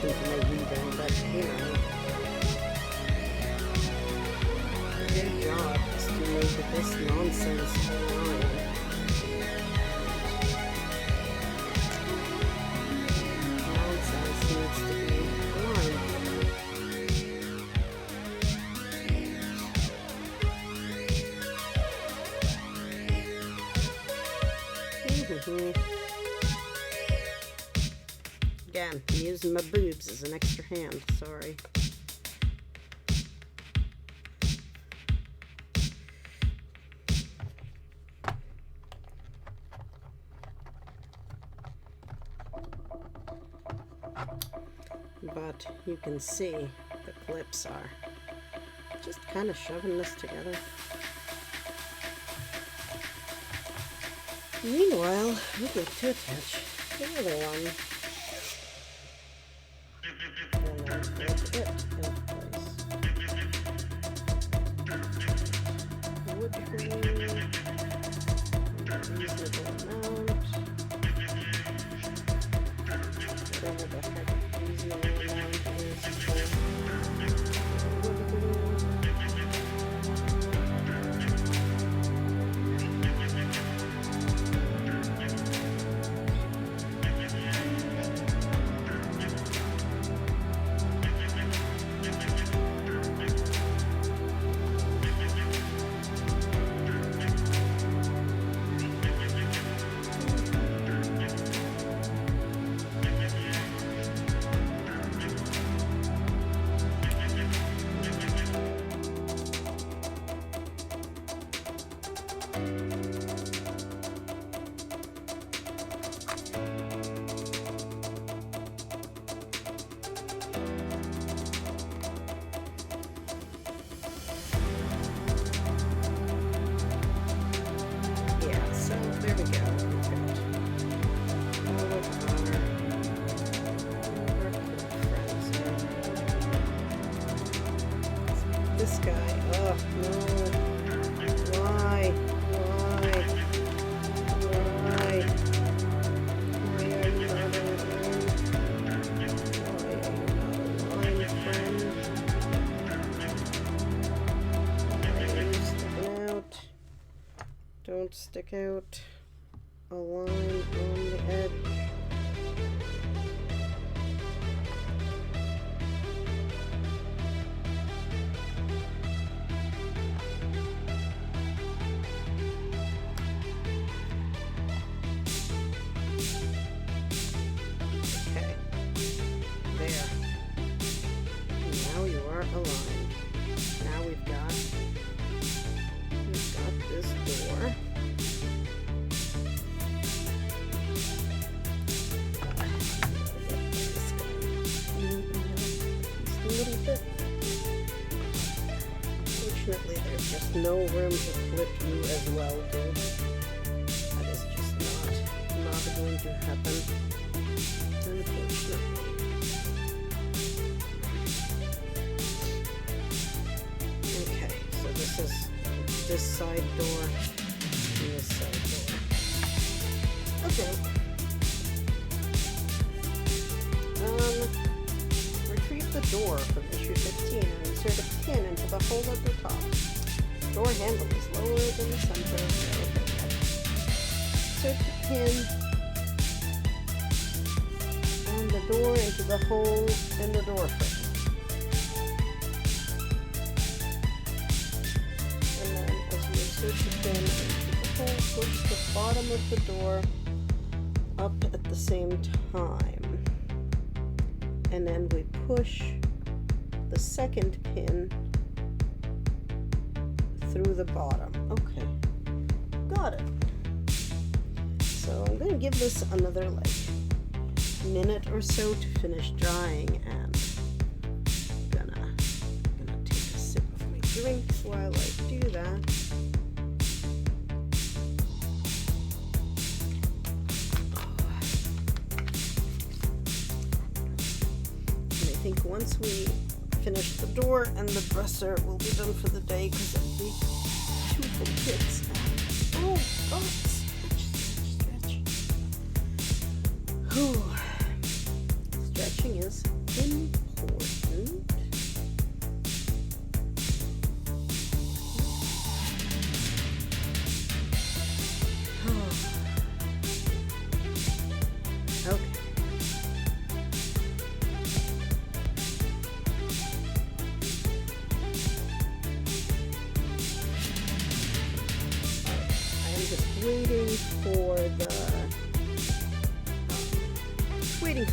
listen to my reading, but you know, their job is to make this nonsense align. Nonsense needs to be aligned. Again, I'm using my boobs as an extra hand, sorry. But you can see the clips are just kind of shoving this together. Meanwhile, we get to attach the other one. And then flip it into place. Wood frame, reasonable amount. Whatever the heck reasonable amount is. This guy, oh no, why are you not aligned, friend? Why are you sticking out? Don't stick out, align on the edge. Aligned. Now we've got this door. Just a little bit. Unfortunately, there's just no room to flip you as well, dude. That is just not going to happen. Unfortunately. This is this side door and this side door. Okay. Retrieve the door from issue 15 and insert a pin into the hole at the top. Door handle is lower than the center. Okay. Insert the pin and the door into the hole in the door frame. Insert the pin into the hole, push the bottom of the door up at the same time. And then we push the second pin through the bottom. Okay, got it. So I'm going to give this another minute or so to finish drying, and I'm gonna take a sip of my drink while I do that. I think once we finish the door and the dresser, we'll be done for the day, because it'll be 2 full kits. Oh, stretch. Whew. Stretching is waiting for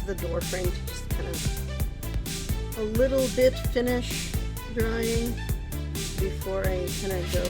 the door frame to just kind of a little bit finish drying before I kind of go.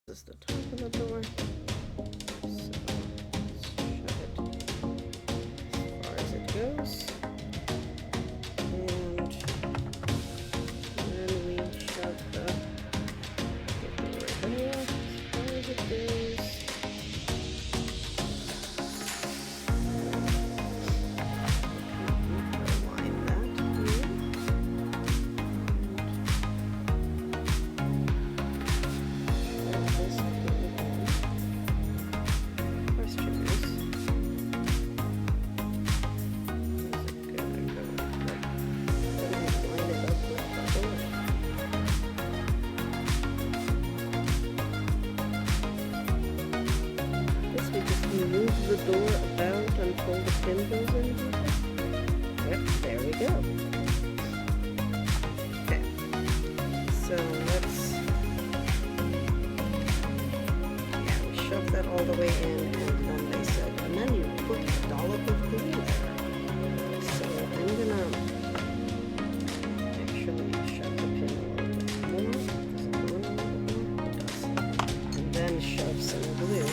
This is the top of the door. So let's shove it as far as it goes. And then we shove the door there as far as it goes. Align that here. Move the door about until the pin goes in here. Yep, there we go. Okay, so we shove that all the way in, and then they said, and then you put a dollop of glue there. So I'm gonna actually shove the pin a little bit more. Does it go in a little bit more? It does. And then shove some glue.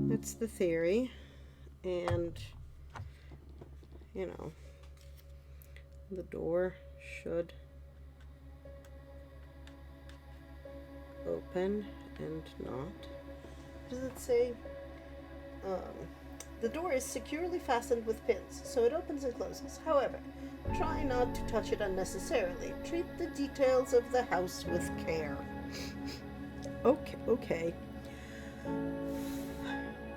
That's the theory. and you know, the door should open and not. What does it say? The door is securely fastened with pins, so it opens and closes. However, try not to touch it unnecessarily. Treat the details of the house with care. Okay.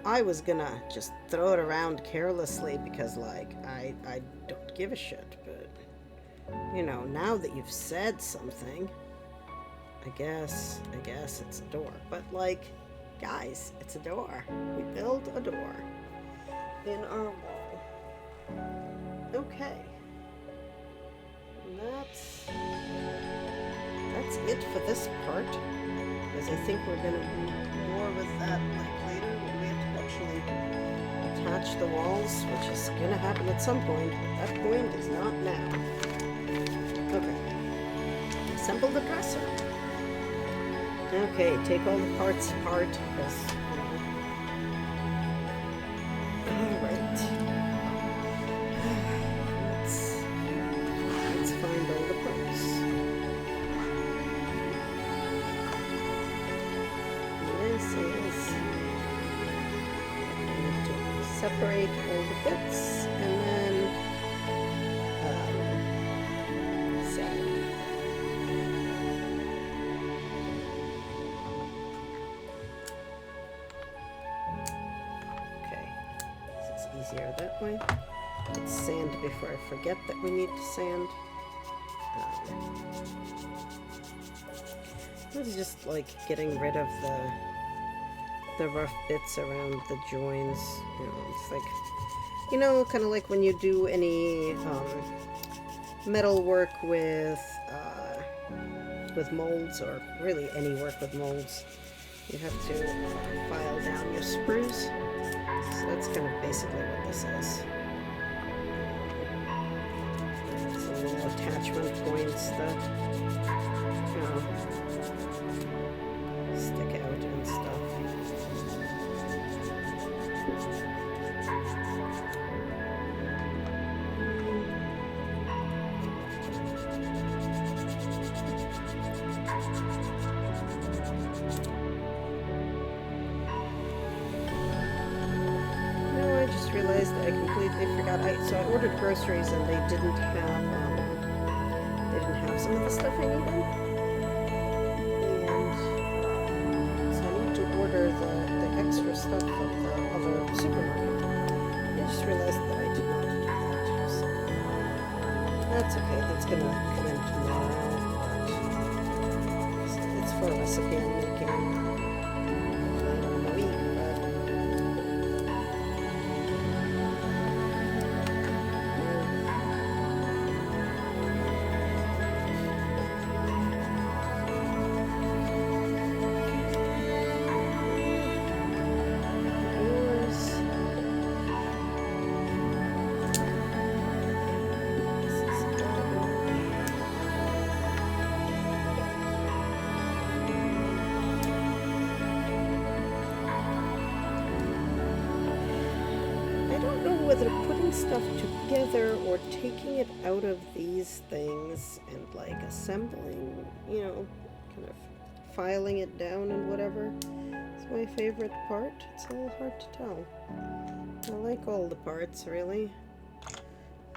I was gonna just throw it around carelessly because, like, I don't give a shit, but, you know, now that you've said something, I guess it's a door. But, like, guys, it's a door. We build a door in our wall. Okay. And that's it for this part, because I think we're gonna do more with that, like, later when we have to actually attach the walls, which is gonna happen at some point, but that point is not now. Okay. Assemble the dresser. Okay, take all the parts apart, because, alright. Let's find all the parts. Yes. I need to separate all the bits, and then sand. Easier that way. Let's sand before I forget that we need to sand. This is just like getting rid of the rough bits around the joins. You know, it's like, you know, kind of like when you do any metal work with molds, or really any work with molds. You have to file down your sprues. So that's kind of basically what this is. Some little attachment points that, you know, stick out and stuff. Realized I completely forgot. So I ordered groceries and they didn't have some of the stuff I needed. And so I need to order the extra stuff from the other supermarket. I just realized that I did not do that. So that's okay. That's gonna come in tomorrow. But it's for a recipe I'm making later in the week. Whether putting stuff together or taking it out of these things and like assembling, you know, kind of filing it down and whatever, is my favorite part. It's a little hard to tell. I like all the parts, really.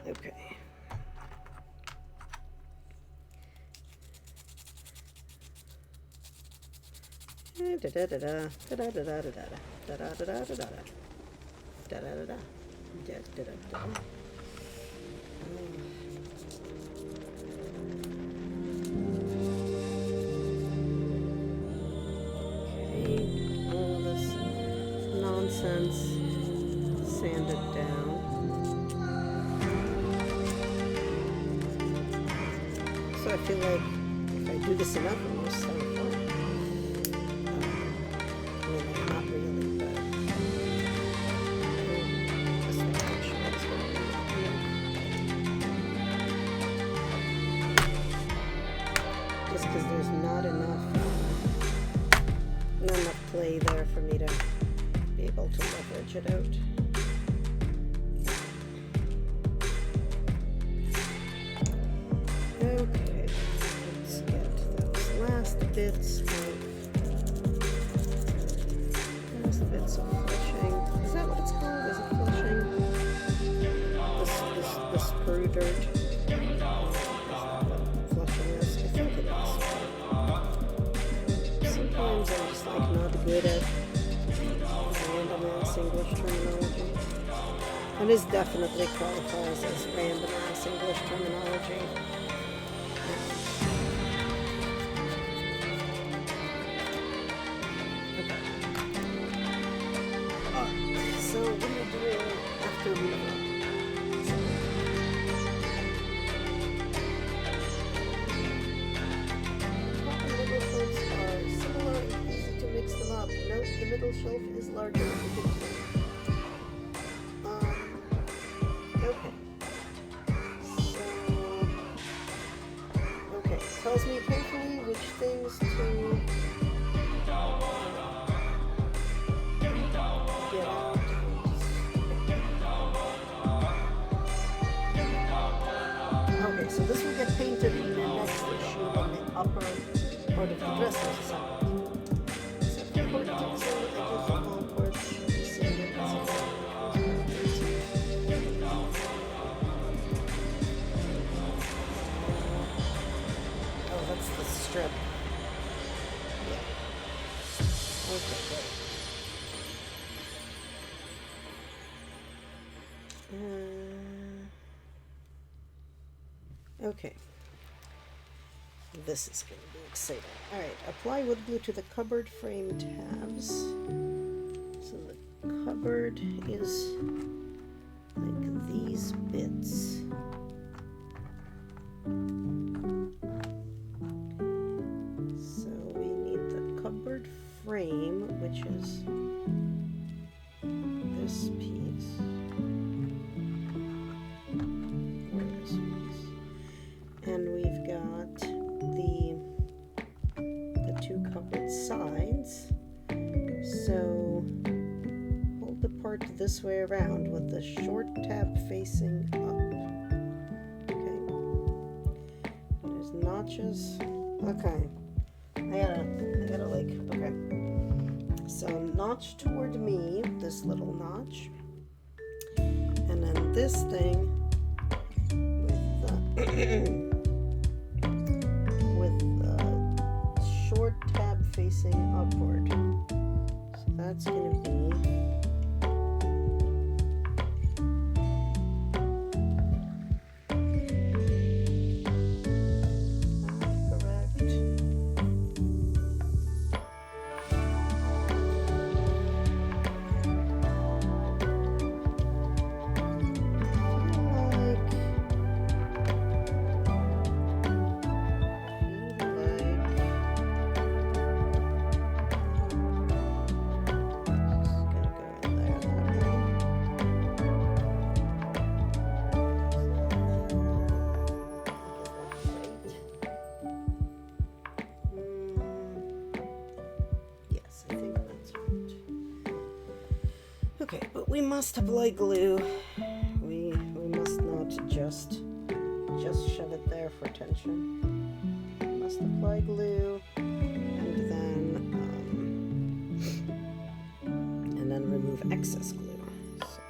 Okay. All this nonsense sanded down. So I feel like if I do this enough, I'm going to start fine. Not really, but just because there's not enough play there for me to be able to leverage it out. bits of flushing. Is that what it's called? Is it flushing? This sprue dirt. Flushing is. I think it is. Sometimes I'm just like not good at random ass English terminology. And this definitely qualifies as random ass English terminology. So what are you doing after we top and middle shelves are similar and easy to mix them up. Note the middle shelf is larger. Okay. Tells me carefully which things to get out. Okay, so this will get painted in the next issue on the upper part of the dresser assembly. So the port fixing edges of all ports should be sanded as oh, that's the strip. Yeah. Okay, good. Okay. This is going to be exciting. Alright, apply wood glue to the cupboard frame tabs. So the cupboard is like these bits. So we need the cupboard frame, which is this piece. Or this piece. And we've got the two cupboard sides. So hold the part this way around with the short tab facing up. Okay. There's notches. Okay. I gotta like, okay. So notch toward me, this little notch. And then this thing with the short tab facing upward. So that's going to be correct. Okay, but we must apply glue. We must not just shove it there for tension. We must apply glue and then remove excess glue. So,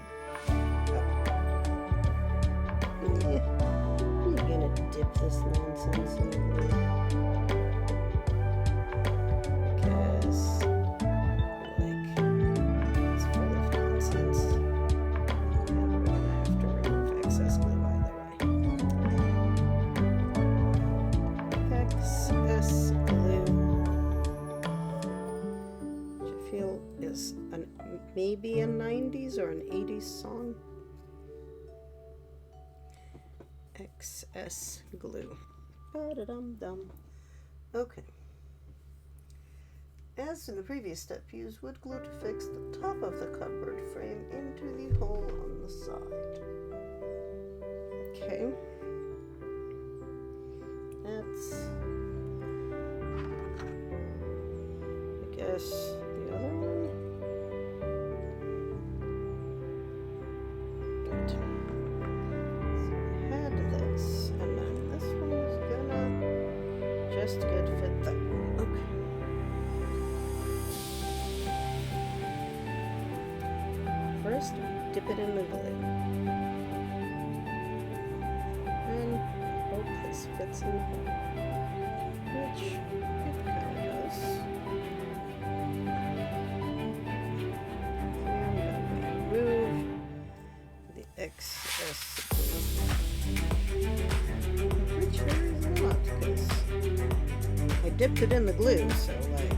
I'm gonna dip this nonsense in glue. Maybe a 90s or an 80s song. XS glue. Ba-da-dum-dum. Okay. As in the previous step, use wood glue to fix the top of the cupboard frame into the hole on the side. Okay. That's, I guess, the other one. Just good fit there. Okay. first, dip it in the glue. And hope this fits in the hole, which it kind of does. And then we remove the excess glue, which there is not, because I dipped it in the glue, so like.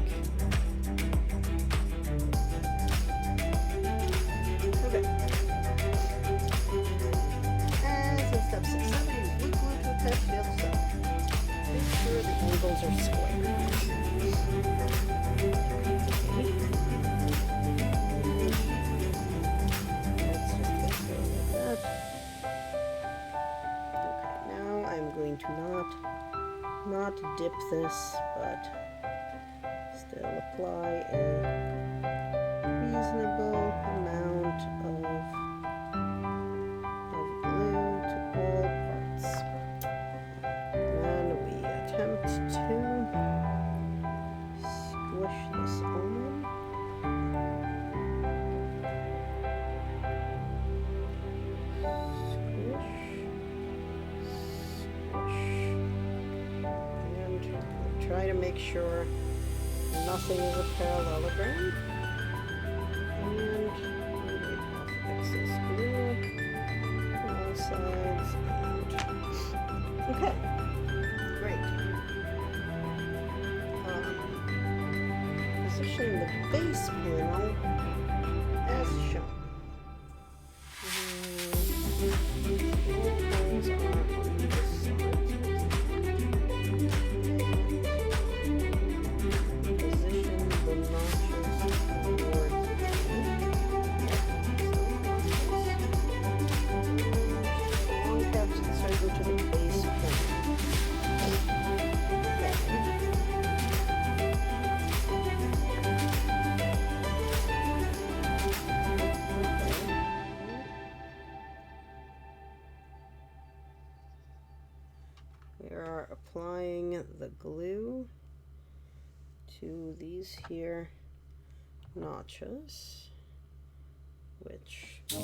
Okay. And so step 6, 7, glue to attach the other side. Make sure the angles are square. Let's just get going like that. Okay, now I'm going to not dip this, but still apply a reasonable amount of glue to all parts. And we attempt to squish this on. Try to make sure nothing is a parallelogram. And remove excess glue on all sides. And okay, great. Position the base panel as shown. All holes are on this side. We are applying the glue to these here notches, which get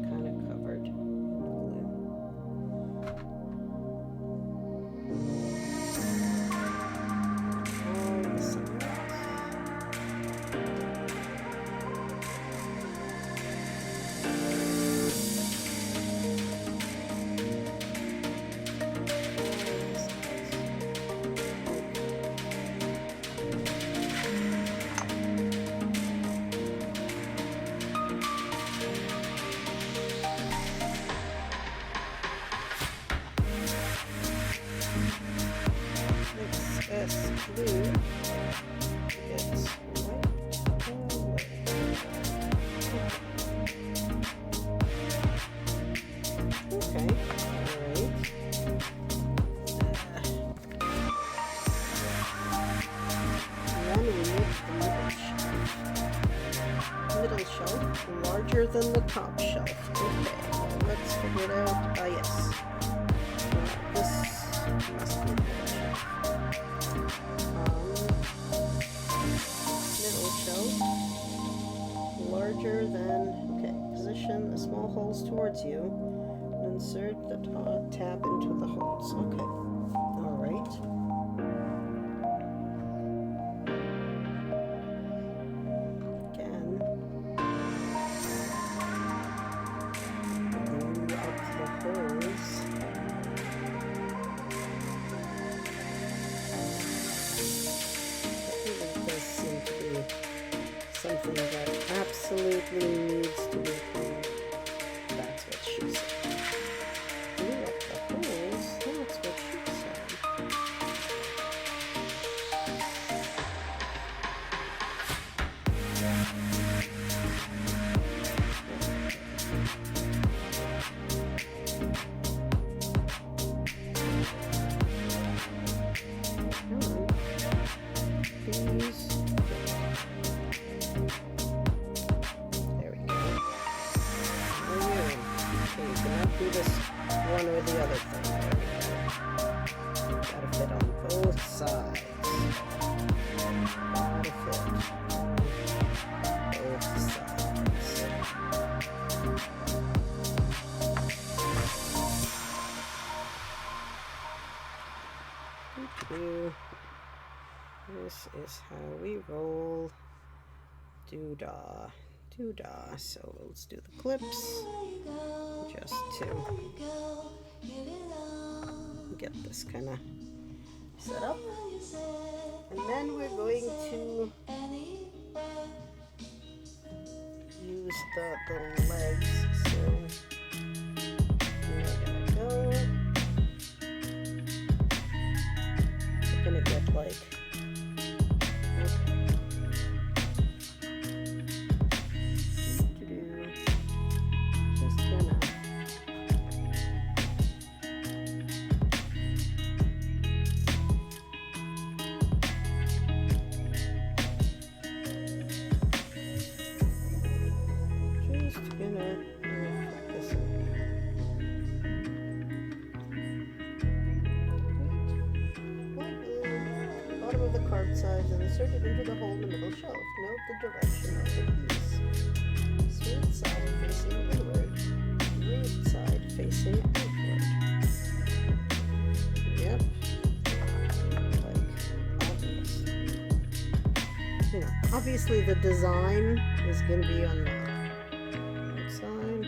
kind of covered in glue. All the sides. Excess glue gets wiped away. Okay, alright. Then we make the middle shelf larger than the top shelf. Okay, well, let's figure it out. Yes. This must be the middle shelf. Middle shelf larger than, okay, position the small holes towards you and insert the tab into the holes. Okay, all right. Again, glue up the holes. Something that absolutely needs to be cleaned. That's what she said. Glue up the holes. That's what she said. These. Do this one or the other thing. Gotta fit on both sides. Gotta fit. is how we roll. Doo-dah, doo-dah. So let's do the clips just to get this kind of set up. And then we're going to use the legs. So there we go. We're gonna get like just gonna sides and insert it into the hole in the middle shelf. Note the direction of the piece. Smooth side facing inward. Grooved side facing outward. Yep. Like, obvious. You know, obviously the design is going to be on the outside.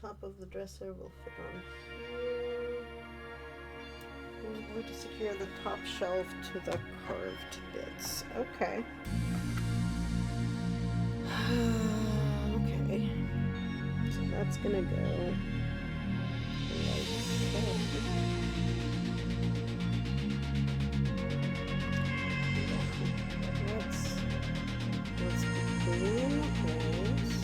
Top of the dresser will fit on here. I'm going to secure the top shelf to the curved bits. Okay. Okay. So that's gonna go like so. Let's clean the holes.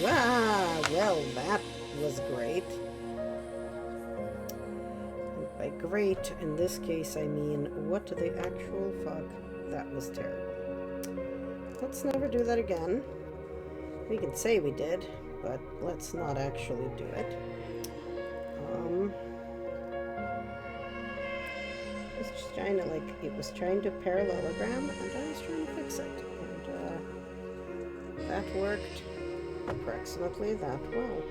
Wow, well, that was great. And by great, in this case, I mean, what the actual fuck? That was terrible. Let's never do that again. We can say we did, but let's not actually do it. It was just trying to, it was trying to parallelogram, and I was trying to fix it. And that worked approximately that well.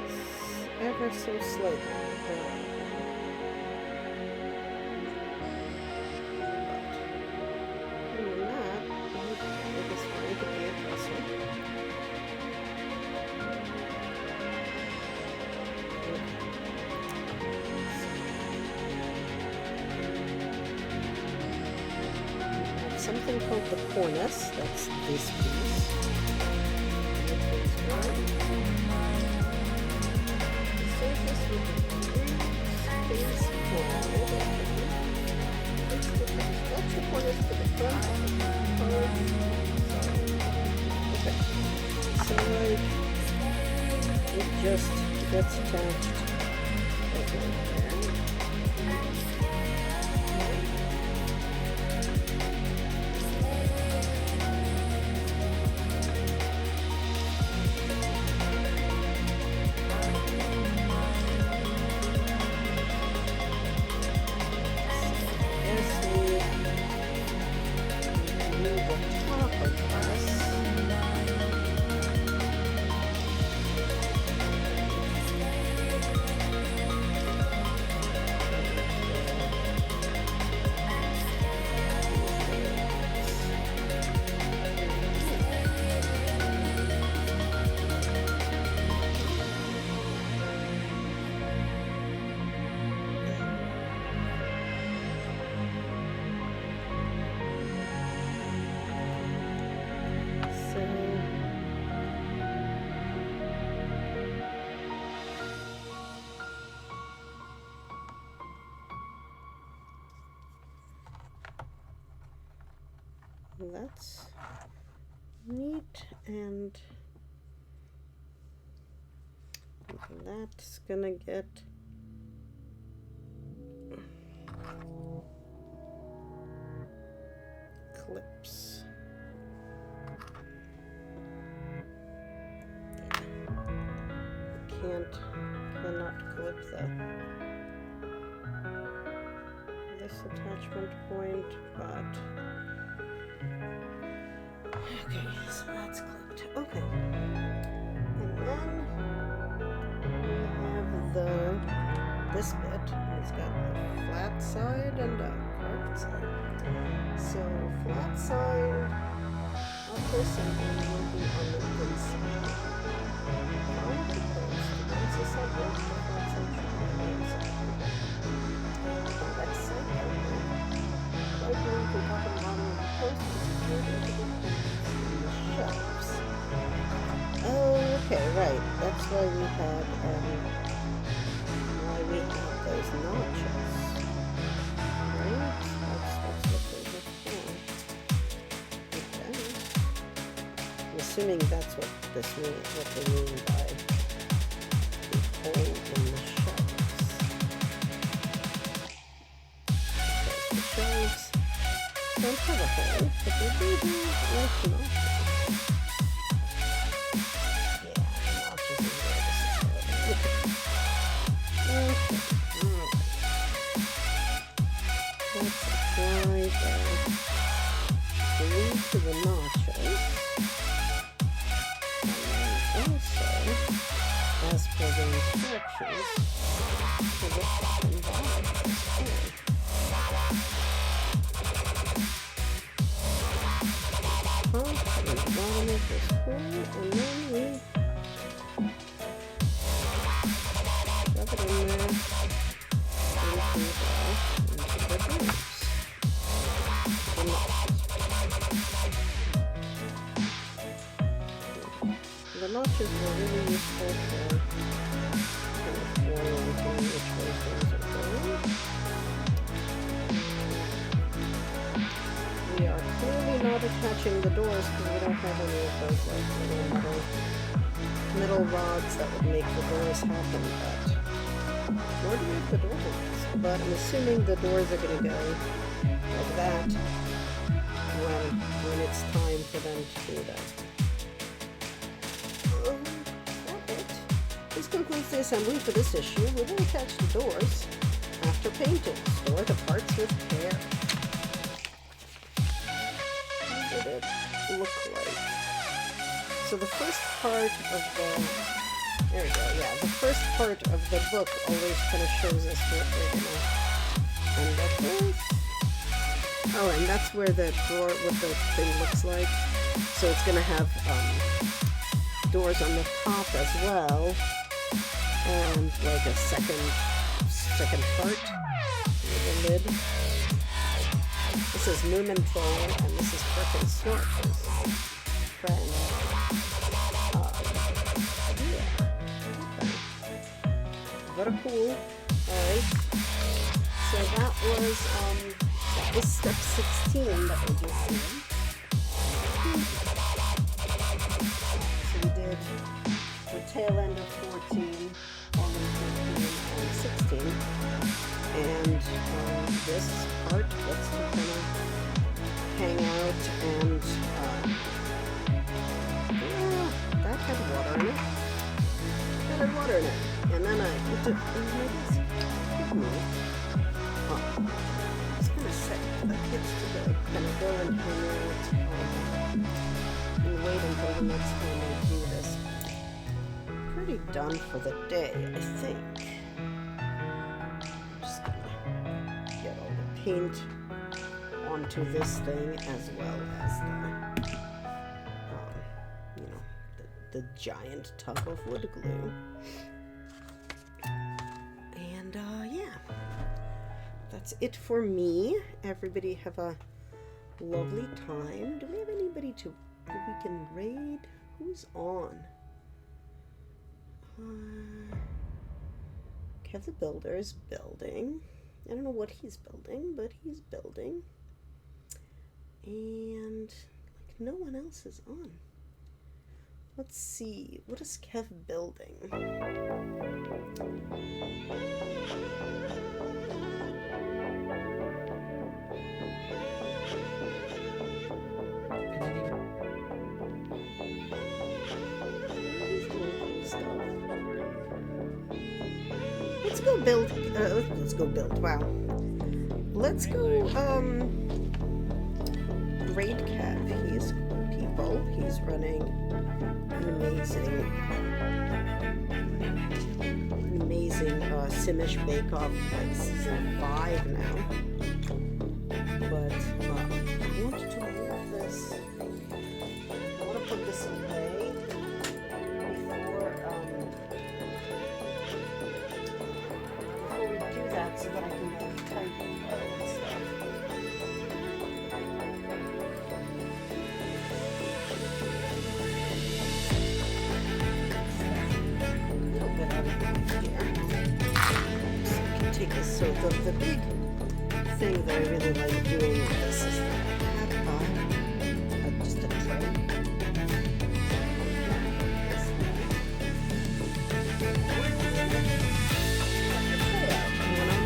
It's ever so slightly. But other than that, something called the cornice. That's this piece. Surface with the space that's the cornice to the front part. Okay. So like it just gets attached right there. That's neat, and that's gonna get clips. Cannot clip this attachment point, but okay, so that's clipped. Okay. And then we have this bit. It's got a flat side and a curved side. So flat side upper center will be on the inside. Once the side works, the flat side should be on the inside. Convex side right going to top and bottom of the post is secured into the shelves. Oh, okay, right. That's why we had those notches. Right? That's what those are for. Okay. I'm assuming that's what they mean by the hole in the shelves. The shelves don't have a hole, but they do like notches. To the notches, and then also, as per the instructions, to the bottom of this hole. And the bottom of this hole, and then we shove it in there, and we go into the grooves. The notches were really useful for orienting which way things are going. We are clearly not attaching the doors because we don't have any of those like little metal rods that would make the doors happen, but nor do we have the door holes. But I'm assuming the doors are going to go like that when it's time for them to do that. This concludes the assembly for this issue. We will attach the doors after painting. Store the parts with care. What did it look like? So the first part of there we go, yeah, the first part of the book always kind of shows us what we're gonna end up with. Oh, and that's where the drawer, what the thing looks like. So it's gonna have doors on the top as well. And like a second part with a lid. This is Moomin Troll, and this is Frickin' Snort, his friend. Yeah. Okay. Very cool. Alright. So that was step 16 that we just did. So we did the tail end of 14, all in 15, and 16. And this part gets to kind of hang out and yeah, that had water in it. That had water in it. And then I put it in my desk. I was gonna say that gets to the kind of go and hang out and wait until the next time I do this. Pretty done for the day, I think. Paint onto this thing as well as the, the giant tub of wood glue. And yeah, that's it for me. Everybody have a lovely time. Do we have anybody that we can raid? Who's on? Kev the Builder is building. I don't know what he's building, but he's building. And like no one else is on. Let's see. What is Kev building? Let's go build. Let's go build. Wow. Let's go. Raid Kev. He's people. He's running an amazing Simish Bake Off, like season 5 now. But I want to move this. I want to put this away before we do that, so that I can like type and stuff. So the big thing that I really like doing with this is that I have just a tray. When I'm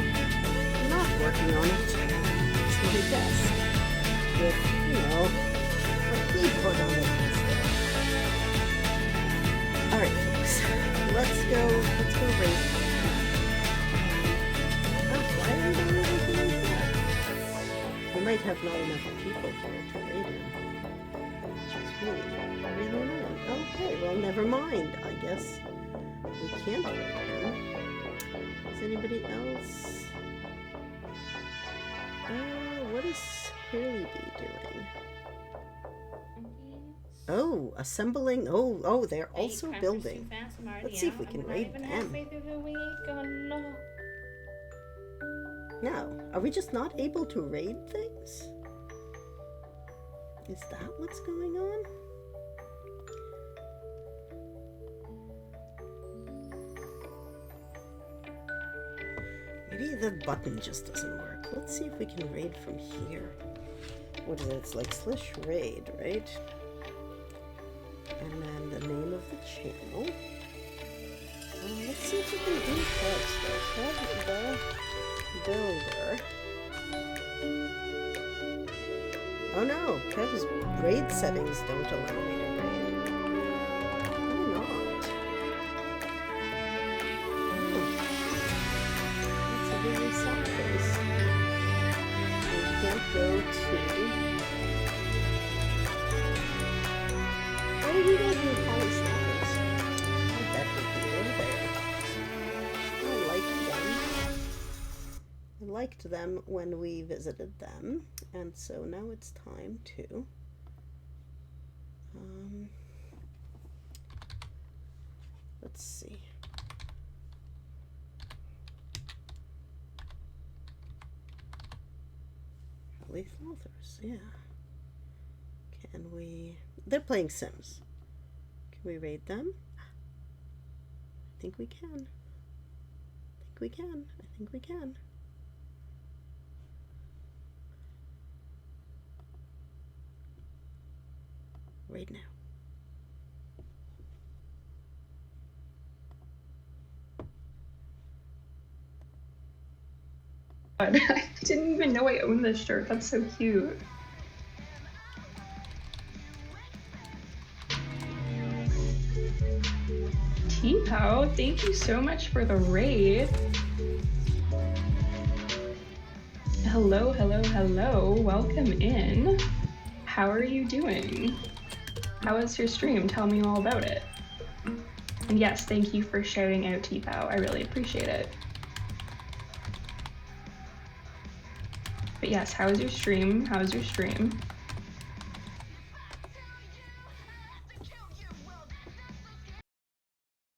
not working on it, it's my desk with, a keyboard on it instead. Alright folks, let's go raid. We might have not enough people here to raid him. Which is really annoying. Okay, well, never mind. I guess we can't raid him. Is anybody else? What is Curly Bee doing? Oh, assembling. Oh, they're also building. Let's see if we can raid them. No. Are we just not able to raid things? Is that what's going on? Maybe the button just doesn't work. Let's see if we can raid from here. What is it? It's like /raid, right? And then the name of the channel. Let's see if we can do Kev's stuff. Kev the Builder. Oh no, Kev's raid settings don't allow me to raid. Why not? That's a very sad face. We can't go to... Oh, you guys need Polly Snappers. I bet we can go there. I like them. I liked them when we visited them, and so now it's time to let's see. At Lethal Authors, yeah. Can we... They're playing Sims. Can we raid them? I think we can. I think we can. I think we can. Raid now. I didn't even know I owned this shirt. That's so cute. T-Pow, thank you so much for the raid. Hello, hello, hello. Welcome in. How are you doing? How was your stream? Tell me all about it. And yes, thank you for shouting out T-Pow. I really appreciate it. But yes, how was your stream? How was your stream?